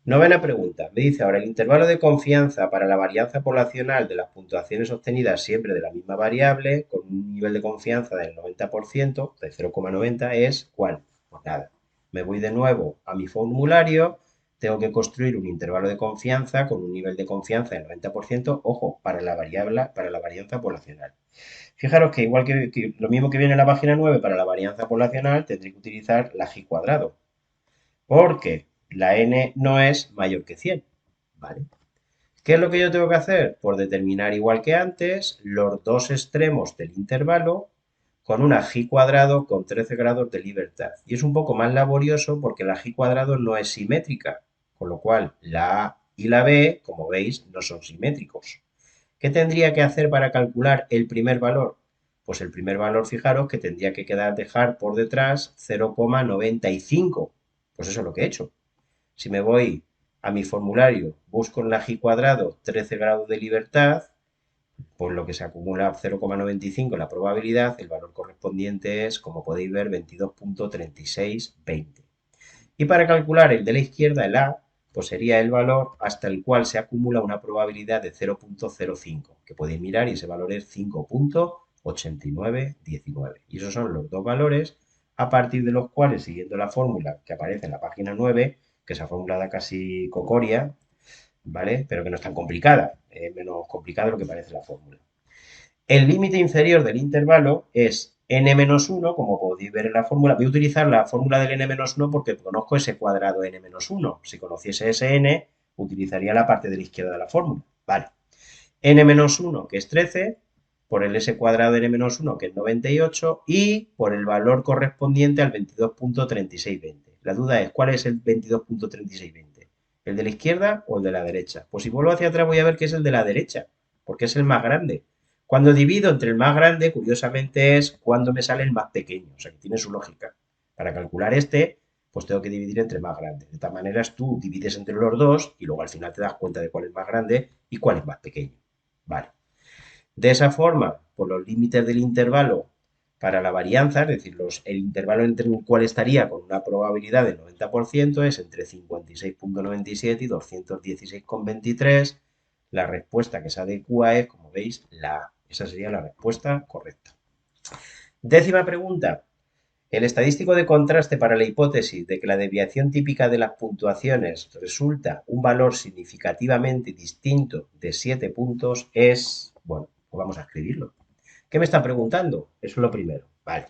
Speaker 1: Novena pregunta. Me dice ahora, el intervalo de confianza para la varianza poblacional de las puntuaciones obtenidas siempre de la misma variable, con un nivel de confianza del 90%, de 0,90, es ¿cuál? Pues nada. Me voy de nuevo a mi formulario, tengo que construir un intervalo de confianza con un nivel de confianza del 90%, ojo, para la varianza poblacional. Fijaros que igual que lo mismo que viene en la página 9 para la varianza poblacional, tendré que utilizar la G cuadrado porque la n no es mayor que 100, ¿vale? ¿Qué es lo que yo tengo que hacer? Por determinar igual que antes los dos extremos del intervalo con una g cuadrado con 13 grados de libertad. Y es un poco más laborioso porque la g cuadrado no es simétrica, con lo cual la a y la b, como veis, no son simétricos. ¿Qué tendría que hacer para calcular el primer valor? Pues el primer valor, fijaros que tendría que dejar por detrás 0,95. Pues eso es lo que he hecho. Si me voy a mi formulario, busco en la G cuadrado 13 grados de libertad, pues lo que se acumula 0,95 la probabilidad, el valor correspondiente es, como podéis ver, 22.3620. Y para calcular el de la izquierda, el A, pues sería el valor hasta el cual se acumula una probabilidad de 0.05, que podéis mirar y ese valor es 5.8919. Y esos son los dos valores a partir de los cuales, siguiendo la fórmula que aparece en la página 9, que esa fórmula da casi cocoria, ¿vale? Pero que no es tan complicada, es menos complicada de lo que parece la fórmula. El límite inferior del intervalo es n-1, como podéis ver en la fórmula. Voy a utilizar la fórmula del n-1 porque conozco ese cuadrado n-1. Si conociese ese n, utilizaría la parte de la izquierda de la fórmula. Vale. n-1, que es 13, por el s cuadrado de n-1, que es 98, y por el valor correspondiente al 22.3620. La duda es, ¿cuál es el 22.3620? ¿El de la izquierda o el de la derecha? Pues si vuelvo hacia atrás voy a ver que es el de la derecha, porque es el más grande. Cuando divido entre el más grande, curiosamente es cuando me sale el más pequeño, o sea que tiene su lógica. Para calcular este, pues tengo que dividir entre el más grande. De tal manera tú divides entre los dos y luego al final te das cuenta de cuál es más grande y cuál es más pequeño. Vale. De esa forma, por los límites del intervalo para la varianza, es decir, el intervalo entre el cual estaría con una probabilidad del 90% es entre 56.97 y 216,23. La respuesta que se adecua es, como veis, la A. Esa sería la respuesta correcta. Décima pregunta. El estadístico de contraste para la hipótesis de que la desviación típica de las puntuaciones resulta un valor significativamente distinto de 7 puntos es, bueno, pues vamos a escribirlo. ¿Qué me está preguntando? Eso es lo primero. Vale.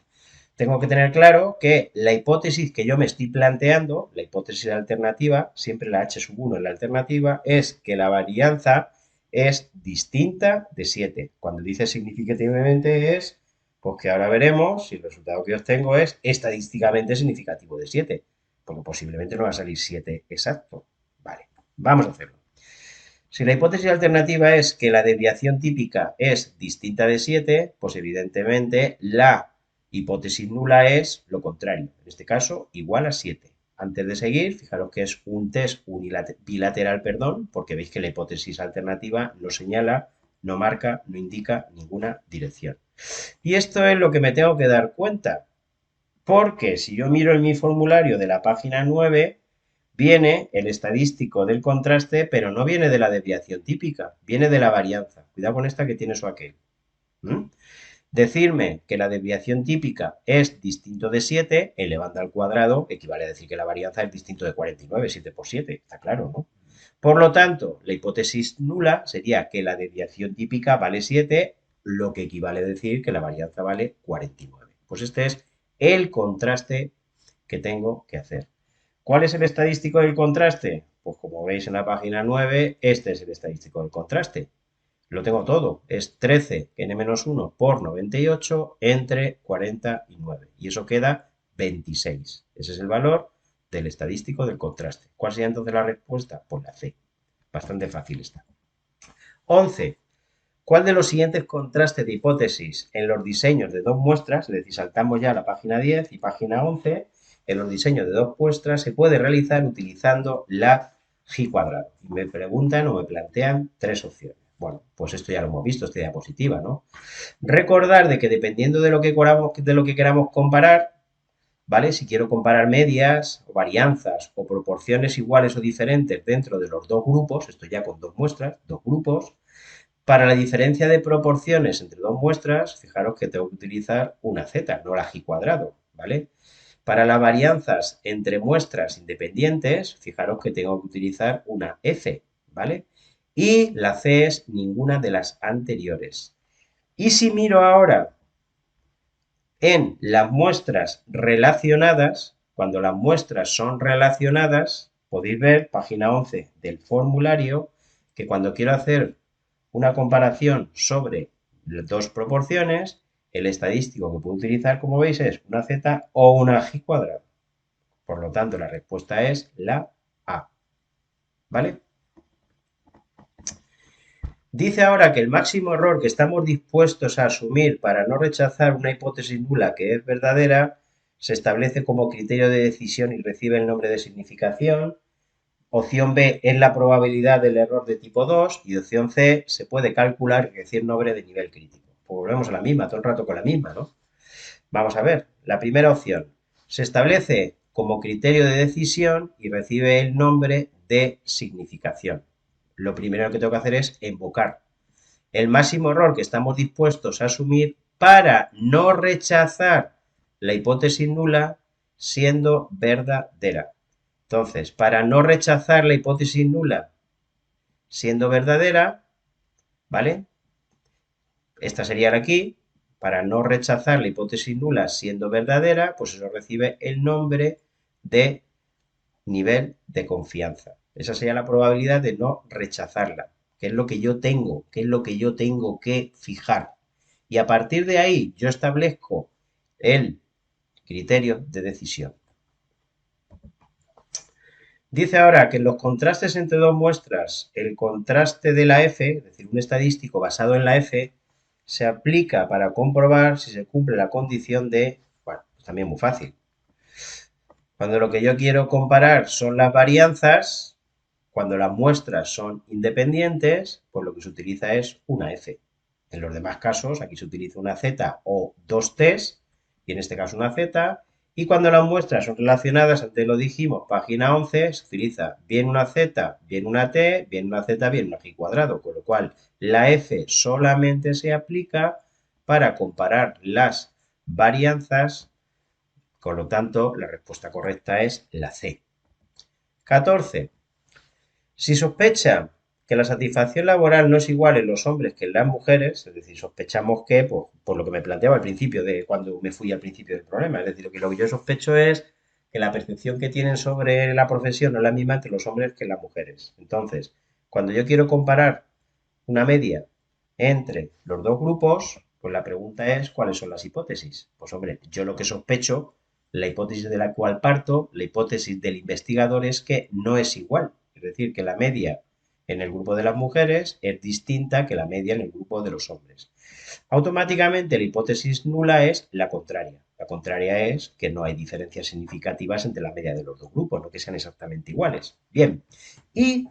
Speaker 1: Tengo que tener claro que la hipótesis que yo me estoy planteando, la hipótesis alternativa, siempre la H1 en la alternativa, es que la varianza es distinta de 7. Cuando dice significativamente es, pues que ahora veremos si el resultado que obtengo es estadísticamente significativo de 7, porque posiblemente no va a salir 7 exacto. Vale, vamos a hacerlo. Si la hipótesis alternativa es que la desviación típica es distinta de 7, pues evidentemente la hipótesis nula es lo contrario, en este caso igual a 7. Antes de seguir, fijaros que es un test bilateral, porque veis que la hipótesis alternativa no señala, no marca, no indica ninguna dirección. Y esto es lo que me tengo que dar cuenta, porque si yo miro en mi formulario de la página 9, viene el estadístico del contraste, pero no viene de la desviación típica, viene de la varianza. Cuidado con esta que tiene su aquel. ¿Mm? Decirme que la desviación típica es distinto de 7, elevando al cuadrado, equivale a decir que la varianza es distinto de 49, 7 por 7, está claro, ¿no? Por lo tanto, la hipótesis nula sería que la desviación típica vale 7, lo que equivale a decir que la varianza vale 49. Pues este es el contraste que tengo que hacer. ¿Cuál es el estadístico del contraste? Pues como veis en la página 9, este es el estadístico del contraste. Lo tengo todo. Es 13 n-1 por 98 entre 49. Y eso queda 26. Ese es el valor del estadístico del contraste. ¿Cuál sería entonces la respuesta? Pues la C. Bastante fácil está. 11. ¿Cuál de los siguientes contrastes de hipótesis en los diseños de dos muestras, es decir, saltamos ya a la página 10 y página 11, en los diseños de dos muestras se puede realizar utilizando la G cuadrado? Y me preguntan o me plantean tres opciones. Bueno, pues esto ya lo hemos visto, esta diapositiva, ¿no? Recordar de que dependiendo de lo que queramos comparar, ¿vale? Si quiero comparar medias o varianzas o proporciones iguales o diferentes dentro de los dos grupos, esto ya con dos muestras, dos grupos, para la diferencia de proporciones entre dos muestras, fijaros que tengo que utilizar una z, no la g cuadrado, ¿vale? Para las varianzas entre muestras independientes, fijaros que tengo que utilizar una f, ¿vale? Y la c es ninguna de las anteriores. Y si miro ahora en las muestras relacionadas, cuando las muestras son relacionadas, podéis ver, página 11 del formulario, que cuando quiero hacer una comparación sobre dos proporciones, el estadístico que puedo utilizar, como veis, es una z o una g cuadrado. Por lo tanto, la respuesta es la A. ¿Vale? Dice ahora que el máximo error que estamos dispuestos a asumir para no rechazar una hipótesis nula que es verdadera se establece como criterio de decisión y recibe el nombre de significación. Opción B es la probabilidad del error de tipo 2 y opción C se puede calcular y decir nombre de nivel crítico. Pues volvemos a la misma, todo el rato con la misma, ¿no? Vamos a ver, la primera opción se establece como criterio de decisión y recibe el nombre de significación. Lo primero que tengo que hacer es invocar el máximo error que estamos dispuestos a asumir para no rechazar la hipótesis nula siendo verdadera. Entonces, para no rechazar la hipótesis nula siendo verdadera, ¿vale? Esta sería aquí, para no rechazar la hipótesis nula siendo verdadera, pues eso recibe el nombre de nivel de confianza. Esa sería la probabilidad de no rechazarla, que es lo que yo tengo, que es lo que yo tengo que fijar. Y a partir de ahí yo establezco el criterio de decisión. Dice ahora que en los contrastes entre dos muestras, el contraste de la F, es decir, un estadístico basado en la F, se aplica para comprobar si se cumple la condición de, bueno, pues también muy fácil. Cuando lo que yo quiero comparar son las varianzas, cuando las muestras son independientes, pues lo que se utiliza es una F. En los demás casos, aquí se utiliza una Z o dos T's, y en este caso una Z, y cuando las muestras son relacionadas, antes lo dijimos, página 11, se utiliza bien una Z, bien una T, bien una Z, bien una G cuadrado, con lo cual la F solamente se aplica para comparar las varianzas, con lo tanto, la respuesta correcta es la C. 14. Si sospecha que la satisfacción laboral no es igual en los hombres que en las mujeres, es decir, sospechamos que, pues, por lo que me planteaba al principio, de cuando me fui al principio del problema, es decir, lo que yo sospecho es que la percepción que tienen sobre la profesión no es la misma entre los hombres que las mujeres. Entonces, cuando yo quiero comparar una media entre los dos grupos, pues la pregunta es, ¿cuáles son las hipótesis? Pues hombre, yo lo que sospecho, la hipótesis de la cual parto, la hipótesis del investigador es que no es igual. Es decir, que la media en el grupo de las mujeres es distinta que la media en el grupo de los hombres. Automáticamente la hipótesis nula es la contraria. La contraria es que no hay diferencias significativas entre la media de los dos grupos, no que sean exactamente iguales. Bien, y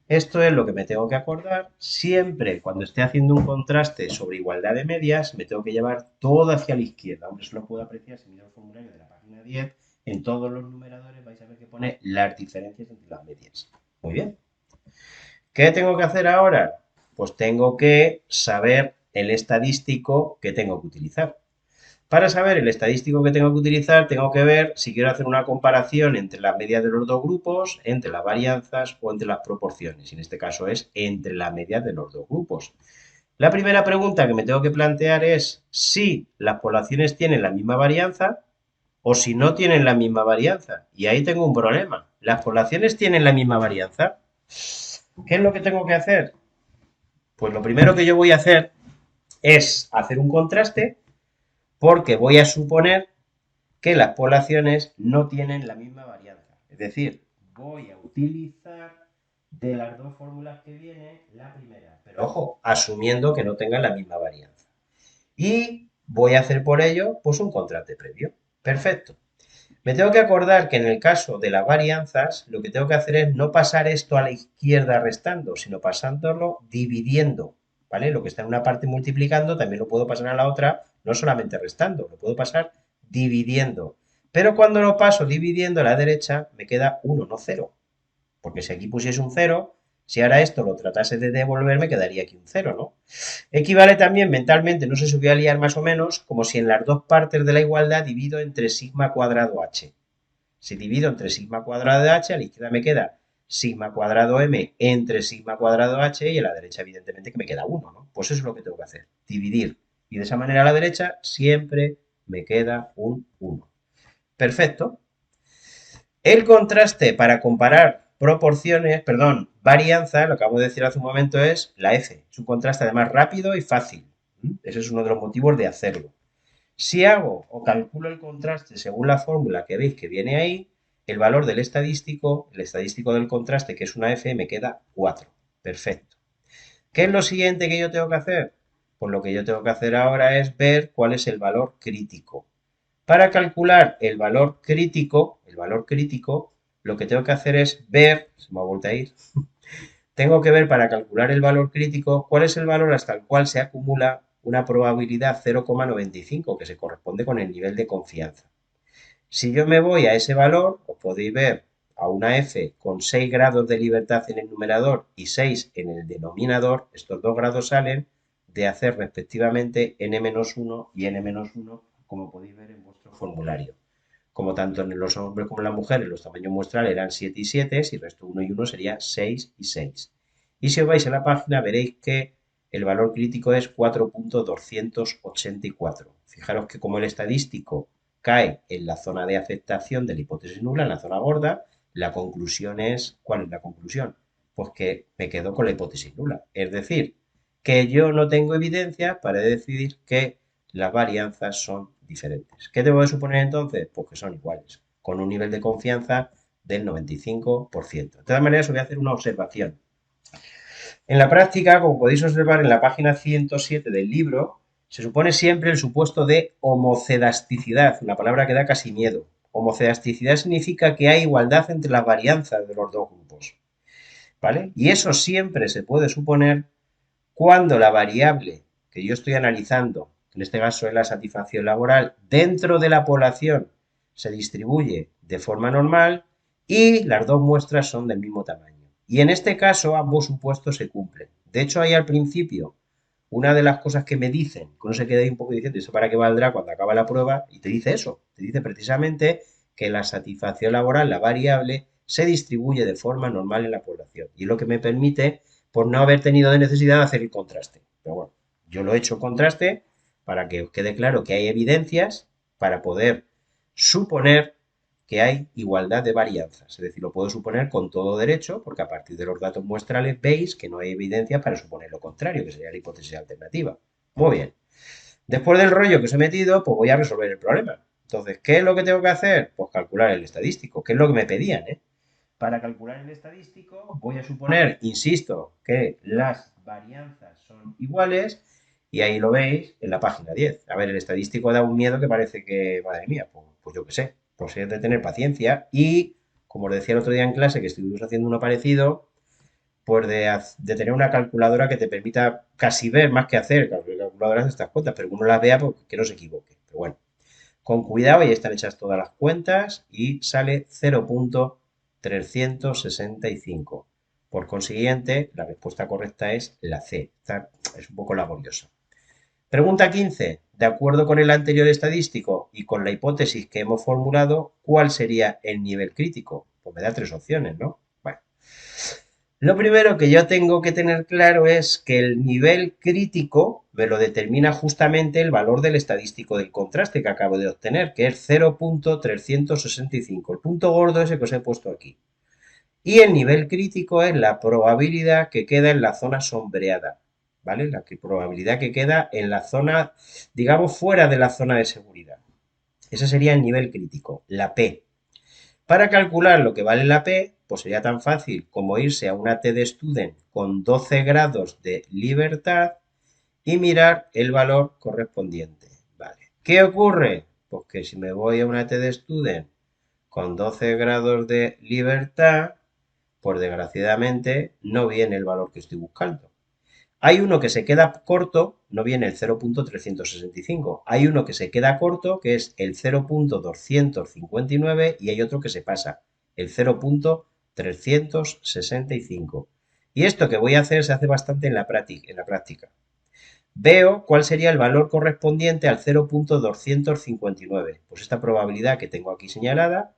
Speaker 1: esto es lo que me tengo que acordar. Siempre cuando esté haciendo un contraste sobre igualdad de medias, me tengo que llevar todo hacia la izquierda. Aunque eso lo puedo apreciar si miro el formulario de la página 10. En todos los numeradores vais a ver que pone las diferencias entre las medias. Muy bien. ¿Qué tengo que hacer ahora? Pues tengo que saber el estadístico que tengo que utilizar. Para saber el estadístico que tengo que utilizar, tengo que ver si quiero hacer una comparación entre la media de los dos grupos, entre las varianzas o entre las proporciones. Y en este caso es entre la media de los dos grupos. La primera pregunta que me tengo que plantear es si las poblaciones tienen la misma varianza o si no tienen la misma varianza. Y ahí tengo un problema. ¿Las poblaciones tienen la misma varianza? ¿Qué es lo que tengo que hacer? Pues lo primero que yo voy a hacer es hacer un contraste porque voy a suponer que las poblaciones no tienen la misma varianza. Es decir, voy a utilizar de las dos fórmulas que viene la primera. Pero ojo, asumiendo que no tengan la misma varianza. Y voy a hacer por ello pues un contraste previo. Perfecto. Me tengo que acordar que en el caso de las varianzas, lo que tengo que hacer es no pasar esto a la izquierda restando, sino pasándolo dividiendo, ¿vale? Lo que está en una parte multiplicando también lo puedo pasar a la otra, no solamente restando, lo puedo pasar dividiendo. Pero cuando lo paso dividiendo a la derecha, me queda 1, no 0. Porque si aquí pusiese un 0, si ahora esto lo tratase de devolver, me quedaría aquí un 0, ¿no? Equivale también mentalmente, no sé si voy a liar más o menos, como si en las dos partes de la igualdad divido entre sigma cuadrado h. Si divido entre sigma cuadrado de h, a la izquierda me queda sigma cuadrado m entre sigma cuadrado h y a la derecha evidentemente que me queda 1, ¿no? Pues eso es lo que tengo que hacer, dividir. Y de esa manera a la derecha siempre me queda un 1. Perfecto. El contraste para comparar proporciones, perdón, varianza, lo que acabo de decir hace un momento es la F. Es un contraste además rápido y fácil. Ese es uno de los motivos de hacerlo. Si hago o calculo el contraste según la fórmula que veis que viene ahí, el valor del estadístico, el estadístico del contraste, que es una F, me queda 4. Perfecto. ¿Qué es lo siguiente que yo tengo que hacer? Pues lo que yo tengo que hacer ahora es ver cuál es el valor crítico. Para calcular el valor crítico, lo que tengo que hacer es ver, se me ha vuelto a ir, tengo que ver para calcular el valor crítico cuál es el valor hasta el cual se acumula una probabilidad 0,95 que se corresponde con el nivel de confianza. Si yo me voy a ese valor, os podéis ver a una F con 6 grados de libertad en el numerador y 6 en el denominador, estos dos grados salen de hacer respectivamente n-1 y n-1, como podéis ver en vuestro formulario. Como tanto en los hombres como en las mujeres los tamaños muestrales eran 7 y 7, si resto 1 y 1 sería 6 y 6. Y si os vais a la página veréis que el valor crítico es 4.284. Fijaros que como el estadístico cae en la zona de aceptación de la hipótesis nula, en la zona gorda, la conclusión es, ¿cuál es la conclusión? Pues que me quedo con la hipótesis nula. Es decir, que yo no tengo evidencia para decidir que las varianzas son diferentes. ¿Qué debo de suponer entonces? Pues que son iguales, con un nivel de confianza del 95%. De todas maneras, os voy a hacer una observación. En la práctica, como podéis observar en la página 107 del libro, se supone siempre el supuesto de homocedasticidad, una palabra que da casi miedo. Homocedasticidad significa que hay igualdad entre las varianzas de los dos grupos, ¿vale? Y eso siempre se puede suponer cuando la variable que yo estoy analizando, en este caso es la satisfacción laboral, dentro de la población se distribuye de forma normal y las dos muestras son del mismo tamaño. Y en este caso ambos supuestos se cumplen. De hecho, ahí al principio, una de las cosas que me dicen, que uno se queda ahí un poco diciendo, ¿eso para qué valdrá cuando acaba la prueba? Y te dice eso, te dice precisamente que la satisfacción laboral, la variable, se distribuye de forma normal en la población. Y es lo que me permite por no haber tenido de necesidad de hacer el contraste. Pero bueno, yo lo he hecho contraste para que os quede claro que hay evidencias para poder suponer que hay igualdad de varianzas. Es decir, lo puedo suponer con todo derecho, porque a partir de los datos muestrales veis que no hay evidencia para suponer lo contrario, que sería la hipótesis alternativa. Muy bien. Después del rollo que os he metido, pues voy a resolver el problema. Entonces, ¿qué es lo que tengo que hacer? Pues calcular el estadístico, que es lo que me pedían, ¿eh? Para calcular el estadístico voy a suponer, insisto, que las varianzas son iguales y ahí lo veis en la página 10. A ver, el estadístico da un miedo que parece que, madre mía, pues yo qué sé, pues es de tener paciencia y, como os decía el otro día en clase que estuvimos haciendo uno parecido, pues de tener una calculadora que te permita casi ver más que hacer, calculadoras de estas cuentas, pero que uno las vea pues, que no se equivoque. Pero bueno, con cuidado, ya están hechas todas las cuentas y sale 0.365. Por consiguiente, la respuesta correcta es la C. Esta es un poco laboriosa. Pregunta 15. De acuerdo con el anterior estadístico y con la hipótesis que hemos formulado, ¿cuál sería el nivel crítico? Pues me da tres opciones, ¿no? Bueno, lo primero que yo tengo que tener claro es que el nivel crítico me lo determina justamente el valor del estadístico del contraste que acabo de obtener, que es 0.365. El punto gordo es el que os he puesto aquí. Y el nivel crítico es la probabilidad que queda en la zona sombreada, ¿vale? Probabilidad que queda en la zona, digamos, fuera de la zona de seguridad. Ese sería el nivel crítico, la P. Para calcular lo que vale la P, pues sería tan fácil como irse a una T de Student con 12 grados de libertad y mirar el valor correspondiente. Vale. ¿Qué ocurre? Pues que si me voy a una T de Student con 12 grados de libertad, pues desgraciadamente no viene el valor que estoy buscando. Hay uno que se queda corto, no viene el 0.365. Hay uno que se queda corto, que es el 0.259, y hay otro que se pasa, el 0.365. Y esto que voy a hacer se hace bastante en la práctica. Veo cuál sería el valor correspondiente al 0.259. Pues esta probabilidad que tengo aquí señalada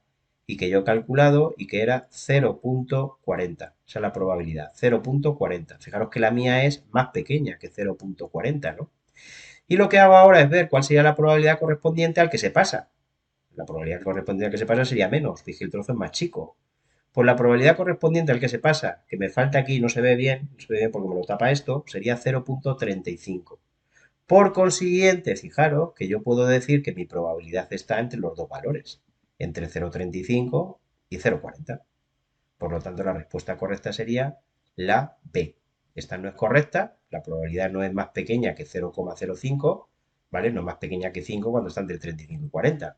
Speaker 1: y que yo he calculado y que era 0.40. Esa es la probabilidad, 0.40. Fijaros que la mía es más pequeña que 0.40, ¿no? Y lo que hago ahora es ver cuál sería la probabilidad correspondiente al que se pasa. La probabilidad correspondiente al que se pasa sería menos, fíjate, el trozo es más chico. Pues la probabilidad correspondiente al que se pasa, que me falta aquí, no se ve bien porque me lo tapa esto, sería 0.35. Por consiguiente, fijaros que yo puedo decir que mi probabilidad está entre los dos valores, entre 0,35 y 0,40. Por lo tanto, la respuesta correcta sería la B. Esta no es correcta, la probabilidad no es más pequeña que 0,05, ¿vale? No es más pequeña que 5 cuando está entre 35 y 40.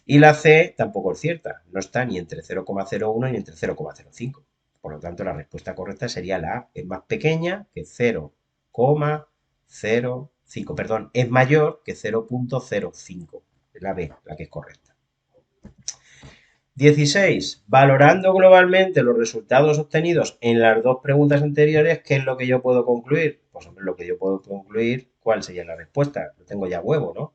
Speaker 1: Y la C tampoco es cierta, no está ni entre 0,01 ni entre 0,05. Por lo tanto, la respuesta correcta sería la A, es más pequeña que 0,05, perdón, es mayor que 0,05. Es la B, la que es correcta. 16. Valorando globalmente los resultados obtenidos en las dos preguntas anteriores, ¿qué es lo que yo puedo concluir? Pues hombre, lo que yo puedo concluir, ¿cuál sería la respuesta? Lo tengo ya huevo, ¿no?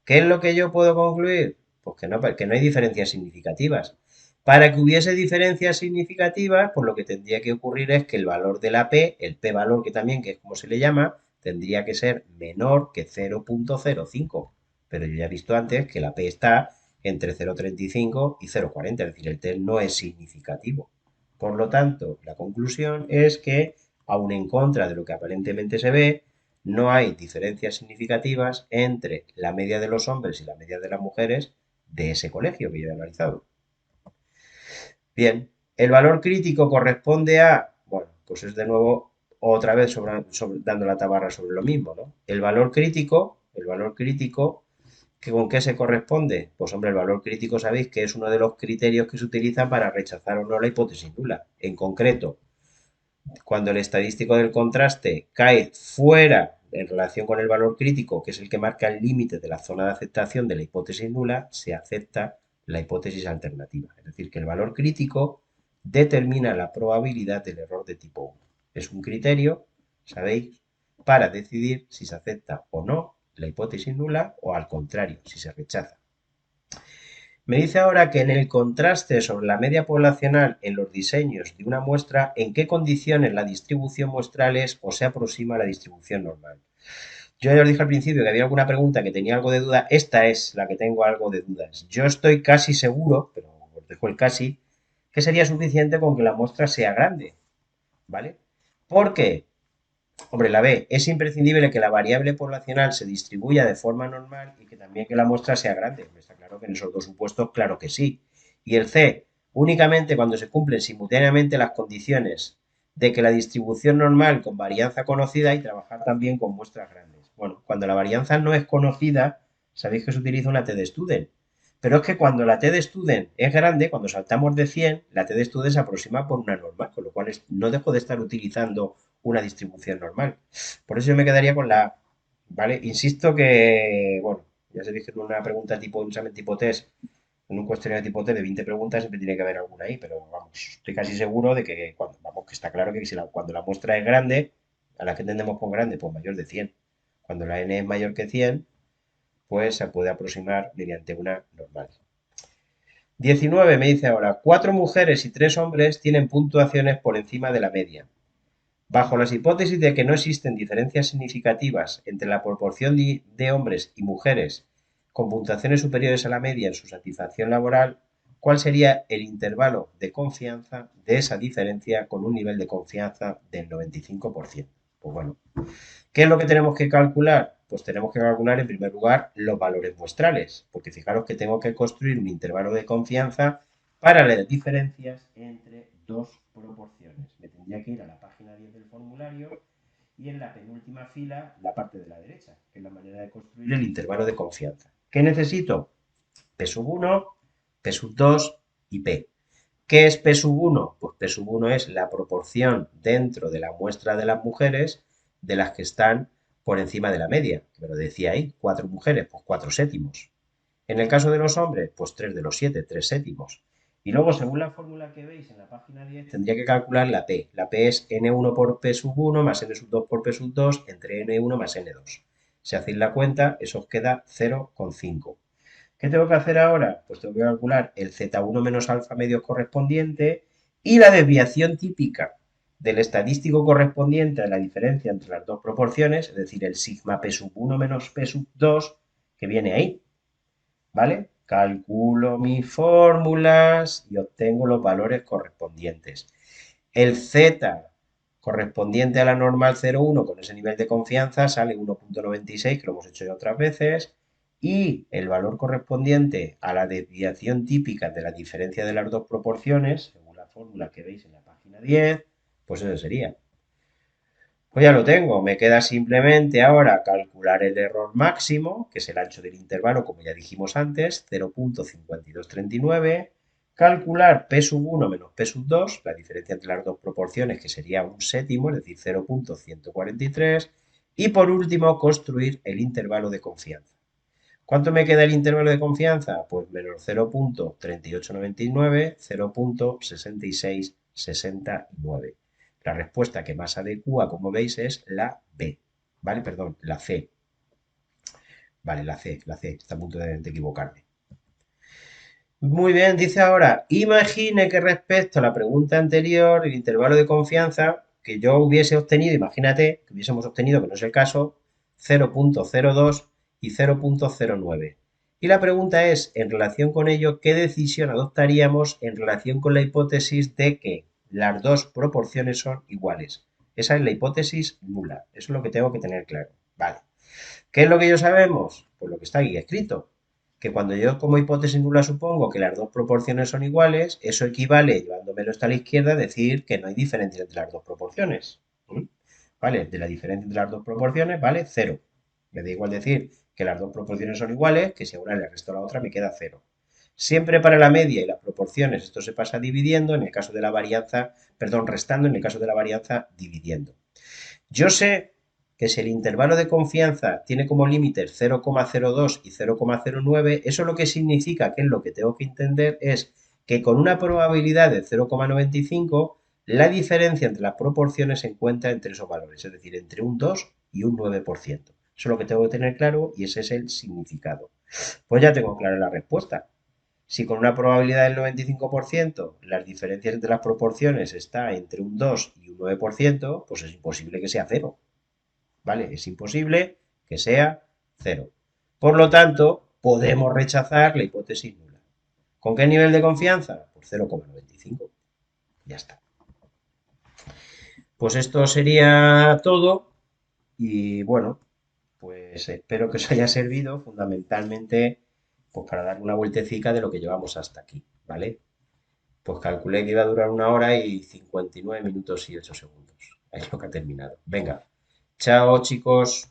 Speaker 1: ¿Qué es lo que yo puedo concluir? Pues que no hay diferencias significativas. Para que hubiese diferencias significativas, pues lo que tendría que ocurrir es que el valor de la P, el P valor que también, que es como se le llama, tendría que ser menor que 0,05. Pero yo ya he visto antes que la P está entre 0,35 y 0,40, es decir, el TEL no es significativo. Por lo tanto, la conclusión es que, aun en contra de lo que aparentemente se ve, no hay diferencias significativas entre la media de los hombres y la media de las mujeres de ese colegio que yo he analizado. Bien, el valor crítico corresponde a, bueno, pues es de nuevo otra vez dando la tabarra sobre lo mismo, ¿no? El valor crítico, ¿con qué se corresponde? Pues hombre, el valor crítico sabéis que es uno de los criterios que se utiliza para rechazar o no la hipótesis nula. En concreto, cuando el estadístico del contraste cae fuera en relación con el valor crítico, que es el que marca el límite de la zona de aceptación de la hipótesis nula, se acepta la hipótesis alternativa. Es decir, que el valor crítico determina la probabilidad del error de tipo 1. Es un criterio, ¿sabéis?, para decidir si se acepta o no la hipótesis nula o al contrario, si se rechaza. Me dice ahora que en el contraste sobre la media poblacional en los diseños de una muestra, ¿en qué condiciones la distribución muestral es o se aproxima a la distribución normal? Yo ya os dije al principio que había alguna pregunta que tenía algo de duda. Esta es la que tengo algo de dudas. Yo estoy casi seguro, pero os dejo el casi, que sería suficiente con que la muestra sea grande, ¿vale? ¿Por qué? Hombre, la B, es imprescindible que la variable poblacional se distribuya de forma normal y que también que la muestra sea grande. Está claro que en esos dos supuestos, claro que sí. Y el C, únicamente cuando se cumplen simultáneamente las condiciones de que la distribución normal con varianza conocida y trabajar también con muestras grandes. Bueno, cuando la varianza no es conocida, sabéis que se utiliza una T de Student. Pero es que cuando la T de Student es grande, cuando saltamos de 100, la T de Student se aproxima por una normal, con lo cual no dejo de estar utilizando una distribución normal. Por eso yo me quedaría con la A, ¿vale? Insisto que, bueno, ya se dije en una pregunta tipo, un examen tipo test, en un cuestionario tipo test de 20 preguntas siempre tiene que haber alguna ahí, pero vamos, estoy casi seguro de que, vamos, que está claro que cuando la muestra es grande, a la que entendemos con grande, pues mayor de 100. Cuando la n es mayor que 100, pues se puede aproximar mediante una normal. 19 me dice ahora, 4 mujeres y 3 hombres tienen puntuaciones por encima de la media. Bajo las hipótesis de que no existen diferencias significativas entre la proporción de hombres y mujeres con puntuaciones superiores a la media en su satisfacción laboral, ¿cuál sería el intervalo de confianza de esa diferencia con un nivel de confianza del 95%? Pues bueno, ¿qué es lo que tenemos que calcular? Pues tenemos que calcular en primer lugar los valores muestrales, porque fijaros que tengo que construir un intervalo de confianza para las diferencias entre dos proporciones. Me tendría que ir a la página 10 del formulario y en la penúltima fila, la parte de la derecha, que es la manera de construir el intervalo de confianza. ¿Qué necesito? P sub 1, P sub 2 y P. ¿Qué es P sub 1? Pues P sub 1 es la proporción dentro de la muestra de las mujeres de las que están por encima de la media. Me lo decía ahí, 4 mujeres, pues 4 séptimos. En el caso de los hombres, pues 3 de los 7, 3 séptimos. Y luego, según la fórmula que veis en la página 10, tendría que calcular la P. La P es N1 por P sub 1 más N sub 2 por P sub 2 entre N1 más N2. Si hacéis la cuenta, eso os queda 0,5. ¿Qué tengo que hacer ahora? Pues tengo que calcular el Z1 menos alfa medio correspondiente y la desviación típica del estadístico correspondiente a la diferencia entre las dos proporciones, es decir, el sigma P sub 1 menos P sub 2, que viene ahí, ¿vale? Calculo mis fórmulas y obtengo los valores correspondientes. El Z correspondiente a la normal 0,1 con ese nivel de confianza sale 1,96, que lo hemos hecho ya otras veces, y el valor correspondiente a la desviación típica de la diferencia de las dos proporciones, según la fórmula que veis en la página 10, pues eso sería. Pues ya lo tengo, me queda simplemente ahora calcular el error máximo, que es el ancho del intervalo, como ya dijimos antes, 0,5239, calcular P sub 1 menos P sub 2, la diferencia entre las dos proporciones, que sería un séptimo, es decir, 0,143, y por último construir el intervalo de confianza. ¿Cuánto me queda el intervalo de confianza? Pues menos 0,3899, 0,6669. La respuesta que más adecua, como veis, es la B. ¿Vale? Perdón, la C. Vale, la C. Está a punto de equivocarme. Muy bien, dice ahora, imagine que respecto a la pregunta anterior, el intervalo de confianza que yo hubiese obtenido, imagínate que hubiésemos obtenido, que no es el caso, 0,02 y 0,09. Y la pregunta es, en relación con ello, ¿qué decisión adoptaríamos en relación con la hipótesis de que las dos proporciones son iguales? Esa es la hipótesis nula. Eso es lo que tengo que tener claro. Vale. ¿Qué es lo que yo sabemos? Pues lo que está aquí escrito, que cuando yo como hipótesis nula supongo que las dos proporciones son iguales, eso equivale, llevándomelo hasta la izquierda, a decir que no hay diferencia entre las dos proporciones. ¿Mm? ¿Vale? De la diferencia entre las dos proporciones vale cero. Me da igual decir que las dos proporciones son iguales, que si a una le resto a la otra me queda cero. Siempre para la media y las proporciones esto se pasa dividiendo, en el caso de la varianza, perdón, restando, en el caso de la varianza dividiendo. Yo sé que si el intervalo de confianza tiene como límites 0,02 y 0,09, eso lo que significa, que es lo que tengo que entender, es que con una probabilidad de 0,95, la diferencia entre las proporciones se encuentra entre esos valores, es decir, entre un 2 y un 9%. Eso es lo que tengo que tener claro y ese es el significado. Pues ya tengo clara la respuesta. Si con una probabilidad del 95% las diferencias entre las proporciones está entre un 2 y un 9%, pues es imposible que sea cero. ¿Vale? Es imposible que sea cero. Por lo tanto, podemos rechazar la hipótesis nula. ¿Con qué nivel de confianza? Por 0,95. Ya está. Pues esto sería todo y bueno, pues espero que os haya servido fundamentalmente pues para dar una vueltecita de lo que llevamos hasta aquí, ¿vale? Pues calculé que iba a durar 1 hora y 59 minutos y 8 segundos. Ahí es lo que ha terminado. Venga, chao chicos.